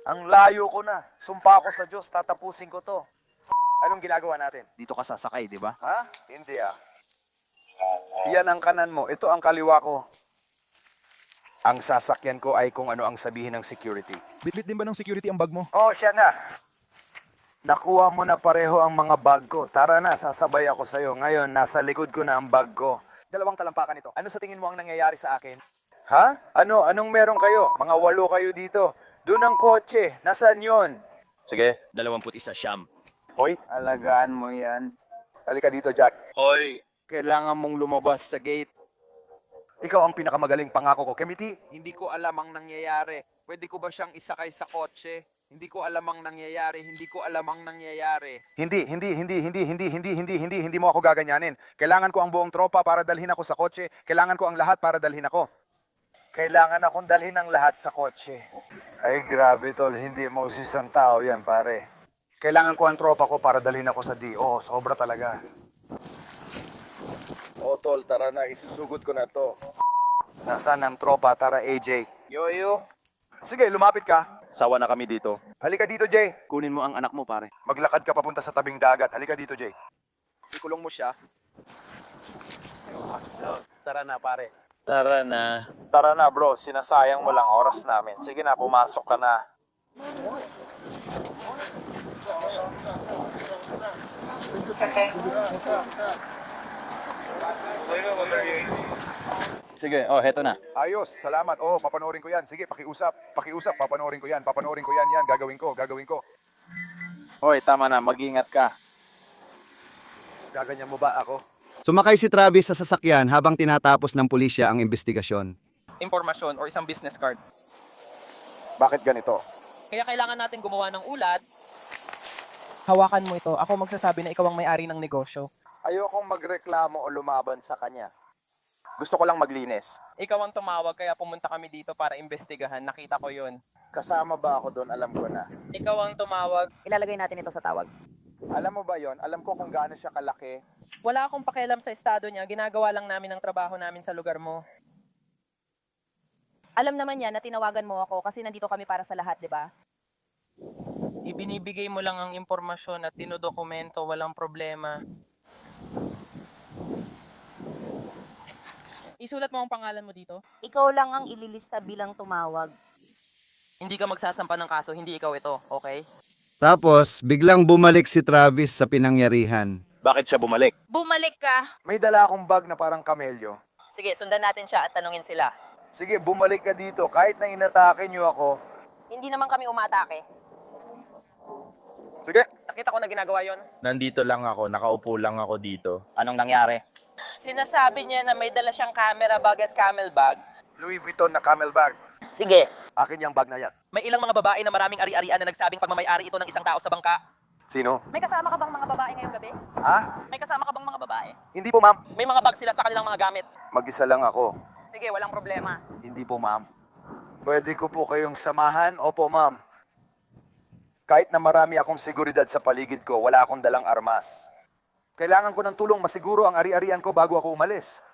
Ang layo ko na. Sumpa ako sa Diyos, tatapusin ko to. Anong ginagawa natin? Dito ka sasakay, di ba? Ha? Hindi ah. Yan ang kanan mo. Ito ang kaliwa ko. Ang sasakyan ko ay kung ano ang sabihin ng security. Bitbit din ba ng security ang bag mo? Oh, siya na. Nakuha mo na pareho ang mga bag ko. Tara na, sasabay ako sa'yo. Ngayon, nasa likod ko na ang bag ko. Dalawang talampakan ito. Ano sa tingin mo ang nangyayari sa akin? Ha? Ano? Anong meron kayo? Mga 8 kayo dito. Doon ang kotse. Nasaan yon? Sige, 21 siyam. Hoy, Alagaan mo yan. halika dito, Jack. Hoy! Kailangan mong lumabas sa gate. Ikaw ang pinakamagaling pangako ko. Kemiti, Hindi ko alam ang nangyayari. Pwede ko ba siyang isakay sa kotse? Hindi ko alam ang nangyayari. Hindi ko alam ang nangyayari. hindi mo ako gaganyanin. Kailangan ko ang buong tropa para dalhin ako sa kotse. Kailangan ko ang lahat para dalhin ako. Kailangan akong dalhin ang lahat sa kotse. Ay, grabe tol. Hindi mo isang tao yan, pare. Kailangan ko ang tropa ko para dalhin ako sa DO. Sobra talaga. O tol, tara na. Isusugod ko na to. Nasaan ang tropa? Tara, AJ. Yoyo. Sige, lumapit ka. Sawa na kami dito. Halika dito, Jay. Kunin mo ang anak mo, pare. Maglakad ka papunta sa tabing dagat. Halika dito, Jay. Ikulong mo siya. Tara na, pare. Tara na. Tara na, bro. Sinasayang mo lang oras namin. Sige na, pumasok ka na. Sige, oh, heto na. Ayos, salamat. Oh, papanoorin ko yan. Sige, pakiusap. Pakiusap, papanoorin ko yan. Papanoorin ko yan. Yan, gagawin ko. Gagawin ko. Hoy, tama na, mag-ingat ka. Gaganyan mo ba ako? Sumakay si Travis sa sasakyan habang tinatapos ng pulisya ang investigasyon. Impormasyon or isang business card. Bakit ganito? Kaya kailangan natin gumawa ng ulat. Hawakan mo ito. Ako magsasabi na ikaw ang may-ari ng negosyo. Ayokong magreklamo o lumaban sa kanya. Gusto ko lang maglinis. Ikaw ang tumawag kaya pumunta kami dito para imbestigahan. Nakita ko yun. Kasama ba ako doon? Alam ko na. Ikaw ang tumawag. Ilalagay natin ito sa tawag. Alam mo ba yon? Alam ko kung gaano siya kalaki. Wala akong pakialam sa estado niya. Ginagawa lang namin ang trabaho namin sa lugar mo. Alam naman yan na tinawagan mo ako kasi nandito kami para sa lahat, di ba? Ibinibigay mo lang ang impormasyon at tinodokumento. Walang problema. Isulat mo ang pangalan mo dito. Ikaw lang ang ililista bilang tumawag. Hindi ka magsasampa ng kaso, hindi ikaw ito, okay? Tapos, biglang bumalik si Travis sa pinangyarihan. Bakit siya bumalik? Bumalik ka. May dala akong bag na parang kamelyo. Sige, sundan natin siya at tanungin sila. Sige, bumalik ka dito. Kahit na inatake niyo ako. Hindi naman kami umatake. Sige. Nakita ko na ginagawa yon. Nandito lang ako, nakaupo lang ako dito. Anong nangyari? Sinasabi niya na may dala siyang camera bag at camel bag. Louis Vuitton na camel bag. Sige. Akin yung bag na yan. May ilang mga babae na maraming ari-arian na nagsabing pagmamayari ito ng isang tao sa bangka. Sino? May kasama ka bang mga babae ngayong gabi? Ha? May kasama ka bang mga babae? Hindi po, ma'am. May mga bag sila sa kanilang mga gamit. Mag-isa lang ako. Sige, walang problema. Hindi po, ma'am. Pwede ko po kayong samahan? Opo, ma'am. Kahit na marami akong seguridad sa paligid ko, wala akong dalang armas. Kailangan ko ng tulong masiguro ang ari-arian ko bago ako umalis.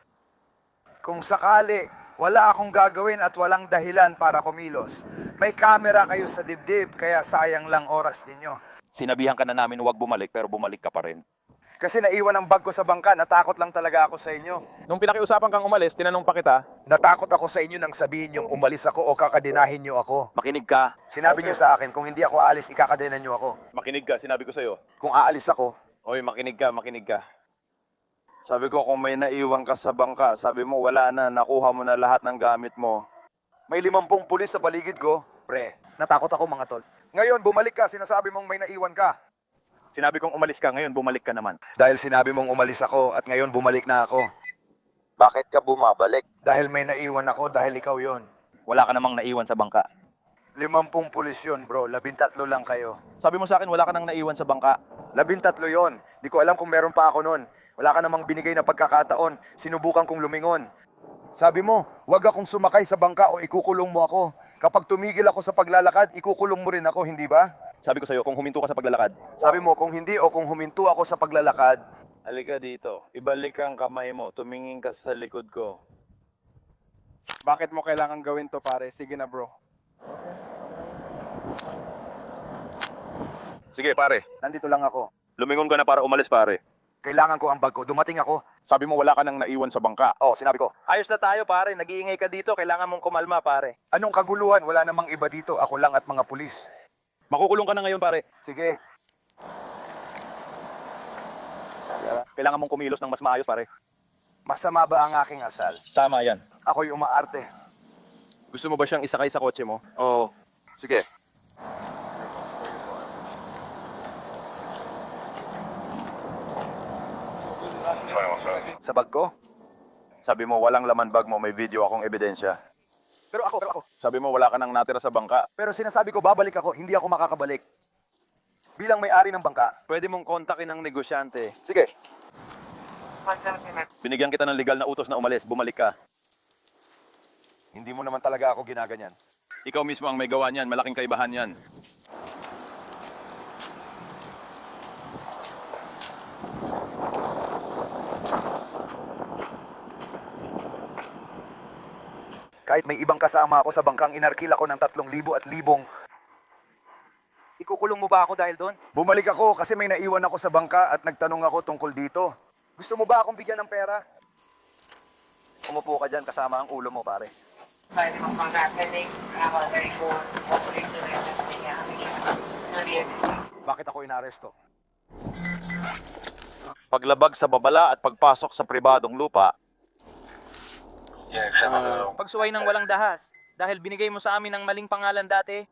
Kung sakali, wala akong gagawin at walang dahilan para kumilos. May kamera kayo sa dibdib, kaya sayang lang oras ninyo. Sinabihan ka na namin huwag bumalik pero bumalik ka pa rin. Kasi naiwan ang bag ko sa bangka, natakot lang talaga ako sa inyo. Nung pinakiusapan kang umalis, tinanong pa kita. Natakot ako sa inyo nang sabihin yung umalis ako o kakadinahin nyo ako. Makinig ka. Sinabi nyo sa akin, kung hindi ako aalis, ikakadinan nyo ako. Makinig ka, sinabi ko sa'yo. Kung aalis ako, Oy, makinig ka, makinig ka. Sabi ko kung may naiwan ka sa bangka, sabi mo wala na, nakuha mo na lahat ng gamit mo. may 50 pulis sa paligid ko, pre. Natakot ako mga tol. Ngayon, bumalik ka, sinasabi mong may naiwan ka. Sinabi kong umalis ka, ngayon bumalik ka naman. Dahil sinabi mong umalis ako at ngayon bumalik na ako. Bakit ka bumabalik? Dahil may naiwan ako, dahil ikaw yon. Wala ka namang naiwan sa bangka. 50 pulis yun, bro. 13 lang kayo. Sabi mo sa akin, wala ka nang naiwan sa bangka. 13 yon. Di ko alam kung meron pa ako nun. Wala ka namang binigay na pagkakataon. Sinubukan kong lumingon. Sabi mo, wag akong sumakay sa bangka o ikukulong mo ako. Kapag tumigil ako sa paglalakad, ikukulong mo rin ako, hindi ba? Sabi ko sa'yo, kung huminto ka sa paglalakad. Sabi mo, kung hindi o kung huminto ako sa paglalakad, Halika dito. Ibalik ang kamay mo. Tumingin ka sa likod ko. Bakit mo kailangan gawin to, pare? Sige na, bro. Sige, pare. nandito lang ako. Lumingon ka na para umalis, pare. Kailangan ko ang bag ko. Dumating ako. Sabi mo wala ka nang naiwan sa bangka. Oh, sinabi ko. Ayos na tayo pare, nag-iingay ka dito, kailangan mong kumalma pare. Anong kaguluhan? Wala namang iba dito. Ako lang at mga pulis. Makukulong ka na ngayon, pare. Sige. Kailangan mong kumilos ng mas maayos, pare. Masama ba ang aking asal? Tama yan. Ako'y umaarte. Gusto mo ba siyang isakay sa kotse mo? Oo. Sige. Sa bag ko? Sabi mo walang laman bag mo, may video akong ebidensya. Pero ako. Sabi mo wala ka nang natira sa bangka. Pero sinasabi ko, babalik ako. Hindi ako makakabalik. Bilang may-ari ng bangka. Pwede mong kontakin ng negosyante. Sige. Binigyan kita ng legal na utos na umalis, bumalik ka. Hindi mo naman talaga ako ginaganyan. Ikaw mismo ang may gawa niyan, malaking kaibahan yan. Kahit may ibang kasama ako sa bangkang, inarkil ako ng 3,000 at libong. Ikukulong mo ba ako dahil doon? Bumalik ako kasi may naiwan ako sa bangka at nagtanong ako tungkol dito. Gusto mo ba akong bigyan ng pera? Umupo ka dyan kasama ang ulo mo, pare. Bakit ako inaresto? Paglabag sa babala at pagpasok sa pribadong lupa, Pagsuway ng walang dahas, dahil binigay mo sa amin ang maling pangalan dati.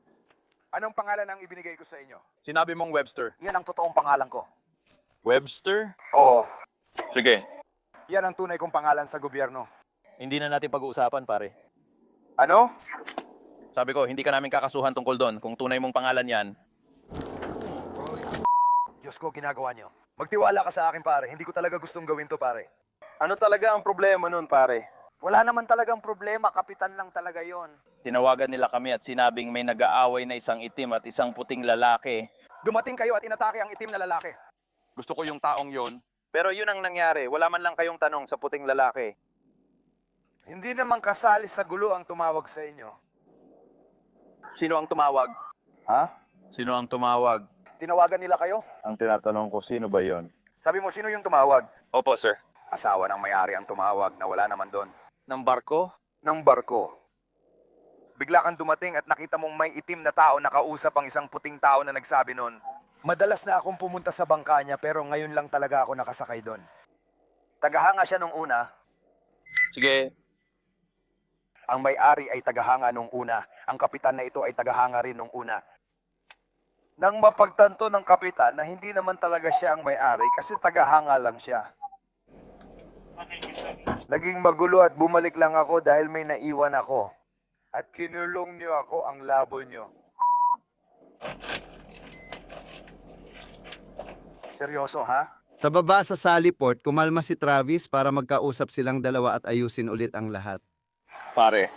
Anong pangalan ang ibinigay ko sa inyo? Sinabi mong Webster. Yan ang totoong pangalan ko. Webster? Oo. Sige. Yan ang tunay kong pangalan sa gobyerno. Hindi na natin pag-uusapan, pare. Ano? Sabi ko, hindi ka namin kakasuhan tungkol doon. Kung tunay mong pangalan yan, Diyos ko, ginagawa niyo. Magtiwala ka sa akin, pare. Hindi ko talaga gustong gawin to, pare. ano talaga ang problema nun, pare? Wala naman talagang problema. Kapitan lang talaga yon. Tinawagan nila kami at sinabing may nag-aaway na isang itim at isang puting lalaki. Dumating kayo at inatake ang itim na lalaki. Gusto ko yung taong yon. Pero yun ang nangyari. Wala man lang kayong tanong sa puting lalaki. Hindi naman kasali sa gulo ang tumawag sa inyo. Sino ang tumawag? Ha? sino ang tumawag? Tinawagan nila kayo? Ang tinatanong ko, sino ba yon? Sabi mo, sino yung tumawag? Opo, sir. Asawa ng may-ari ang tumawag na wala naman doon. Ng barko? Ng barko. Bigla kang dumating at nakita mong may itim na tao nakausap ang isang puting tao na nagsabi nun, madalas na akong pumunta sa bangka niya pero ngayon lang talaga ako nakasakay doon. Tagahanga siya nung una. Sige. Ang may-ari ay tagahanga nung una. Ang kapitan na ito ay tagahanga rin nung una. Nang mapagtanto ng kapitan na hindi naman talaga siya ang may-ari kasi tagahanga lang siya. Naging magulo at bumalik lang ako dahil may naiwan ako. At kinulong niyo ako ang labo niyo. Seryoso, ha? Sa baba sa Sallyport, kumalma si Travis para magkausap silang dalawa at ayusin ulit ang lahat. Pare.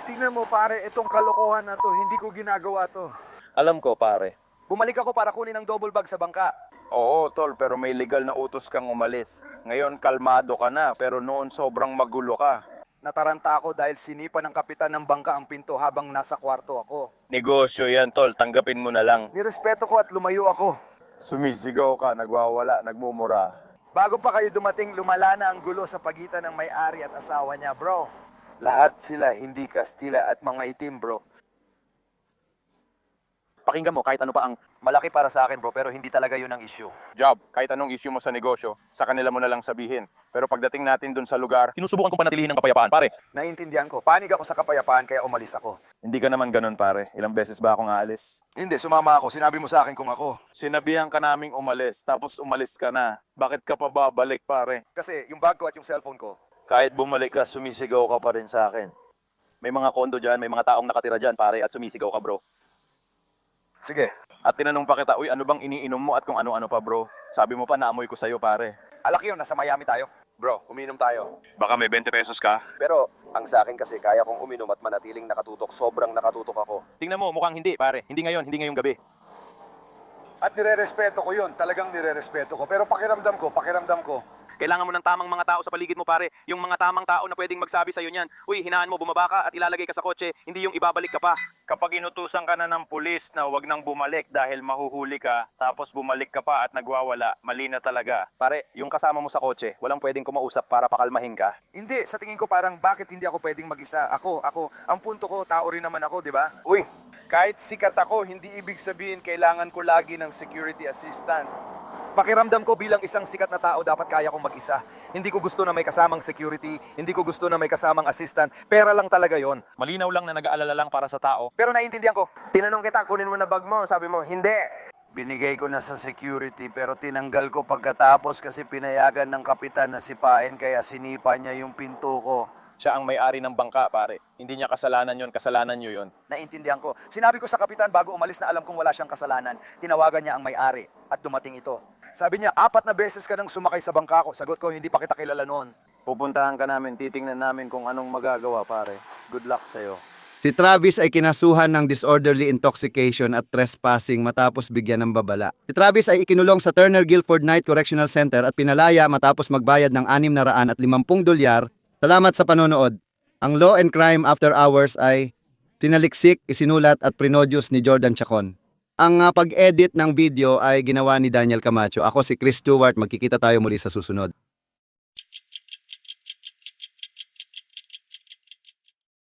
Tingnan mo pare, itong kalokohan na to, hindi ko ginagawa to. Alam ko, pare. Bumalik ako para kunin ang double bag sa bangka. Oo, tol, pero may legal na utos kang umalis. Ngayon, kalmado ka na, pero noon sobrang magulo ka. Nataranta ako dahil sinipa ng kapitan ng bangka ang pinto habang nasa kwarto ako. Negosyo yan, tol. Tanggapin mo na lang. Nirespeto ko at lumayo ako. Sumisigaw ka, nagwawala, nagmumura. Bago pa kayo dumating, lumala na ang gulo sa pagitan ng may-ari at asawa niya, bro. Lahat sila hindi Kastila at mga itim, bro. Pakinggan mo kahit ano pa ang... Malaki para sa akin, bro, pero hindi talaga yun ang issue. Job, kahit anong issue mo sa negosyo, sa kanila mo na lang sabihin. Pero pagdating natin dun sa lugar, Sinusubukan kong panatilihin ng kapayapaan, pare. Naiintindihan ko. Panig ako sa kapayapaan kaya umalis ako. hindi ka naman ganun pare. Ilang beses ba akong aalis? Hindi, sumama ako. Sinabi mo sa akin kung ako. Sinabihan ka naming umalis, tapos umalis ka na. Bakit ka pa babalik pare? Kasi yung bag ko at yung cellphone ko. Kahit bumalik ka, sumisigaw ka pa rin sa akin. May mga kondo dyan, may mga taong nakatira dyan, pare, at sumisigaw ka, bro. Sige. At tinanong pa kita, uy, ano bang iniinom mo at kung ano-ano pa bro? Sabi mo pa, naamoy ko sa'yo pare. Alak yun, nasa Miami tayo. Bro, uminom tayo. Baka may 20 pesos ka? Pero ang sa akin kasi kaya kong uminom at manatiling nakatutok. Sobrang nakatutok ako. Tingnan mo, mukhang hindi, pare. Hindi ngayong gabi. At nirerespeto ko yun. Talagang nirerespeto ko. Pero pakiramdam ko. Kailangan mo ng tamang mga tao sa paligid mo, pare. Yung mga tamang tao na pwedeng magsabi sa'yo niyan, uy, hinaan mo, bumaba ka at ilalagay ka sa kotse, hindi yung ibabalik ka pa. Kapag inutusan ka na ng pulis na wag nang bumalik dahil mahuhuli ka, tapos bumalik ka pa at nagwawala, mali na talaga. Pare, yung kasama mo sa kotse, walang pwedeng kumausap para pakalmahin ka. Hindi, sa tingin ko parang bakit hindi ako pwedeng mag-isa? Ako. Ang punto ko, tao rin naman ako, di ba? Uy, kahit sikat ako, hindi ibig sabihin kailangan ko lagi ng security assistant. Pakiramdam ko bilang isang sikat na tao, dapat kaya kong mag-isa. Hindi ko gusto na may kasamang security, hindi ko gusto na may kasamang assistant. Pera lang talaga yon. Malinaw lang na nag-aalala lang para sa tao. Pero naiintindihan ko. Tinanong kita, kunin mo na bag mo. Sabi mo, hindi. Binigay ko na sa security pero tinanggal ko pagkatapos kasi pinayagan ng kapitan na sipain kaya sinipa niya yung pinto ko. Siya ang may-ari ng bangka, pare. Hindi niya kasalanan yon, kasalanan niyo yon. Naintindihan ko. Sinabi ko sa kapitan bago umalis na alam kong wala siyang kasalanan. Tinawagan niya ang may-ari at dumating ito. Sabi niya, 4 na beses ka nang sumakay sa bangka ko. Sagot ko, hindi pa kita kilala noon. Pupuntahan ka namin, titingnan namin kung anong magagawa, pare. Good luck sa'yo. Si Travis ay kinasuhan ng disorderly intoxication at trespassing matapos bigyan ng babala. Si Travis ay ikinulong sa Turner Guilford Night Correctional Center at pinalaya matapos magbayad ng $650. Salamat sa panonood. Ang Law and Crime After Hours ay sinaliksik, isinulat at prinoduce ni Jordan Chacon. Ang pag-edit ng video ay ginawa ni Daniel Camacho. Ako si Chris Stewart. Magkikita tayo muli sa susunod.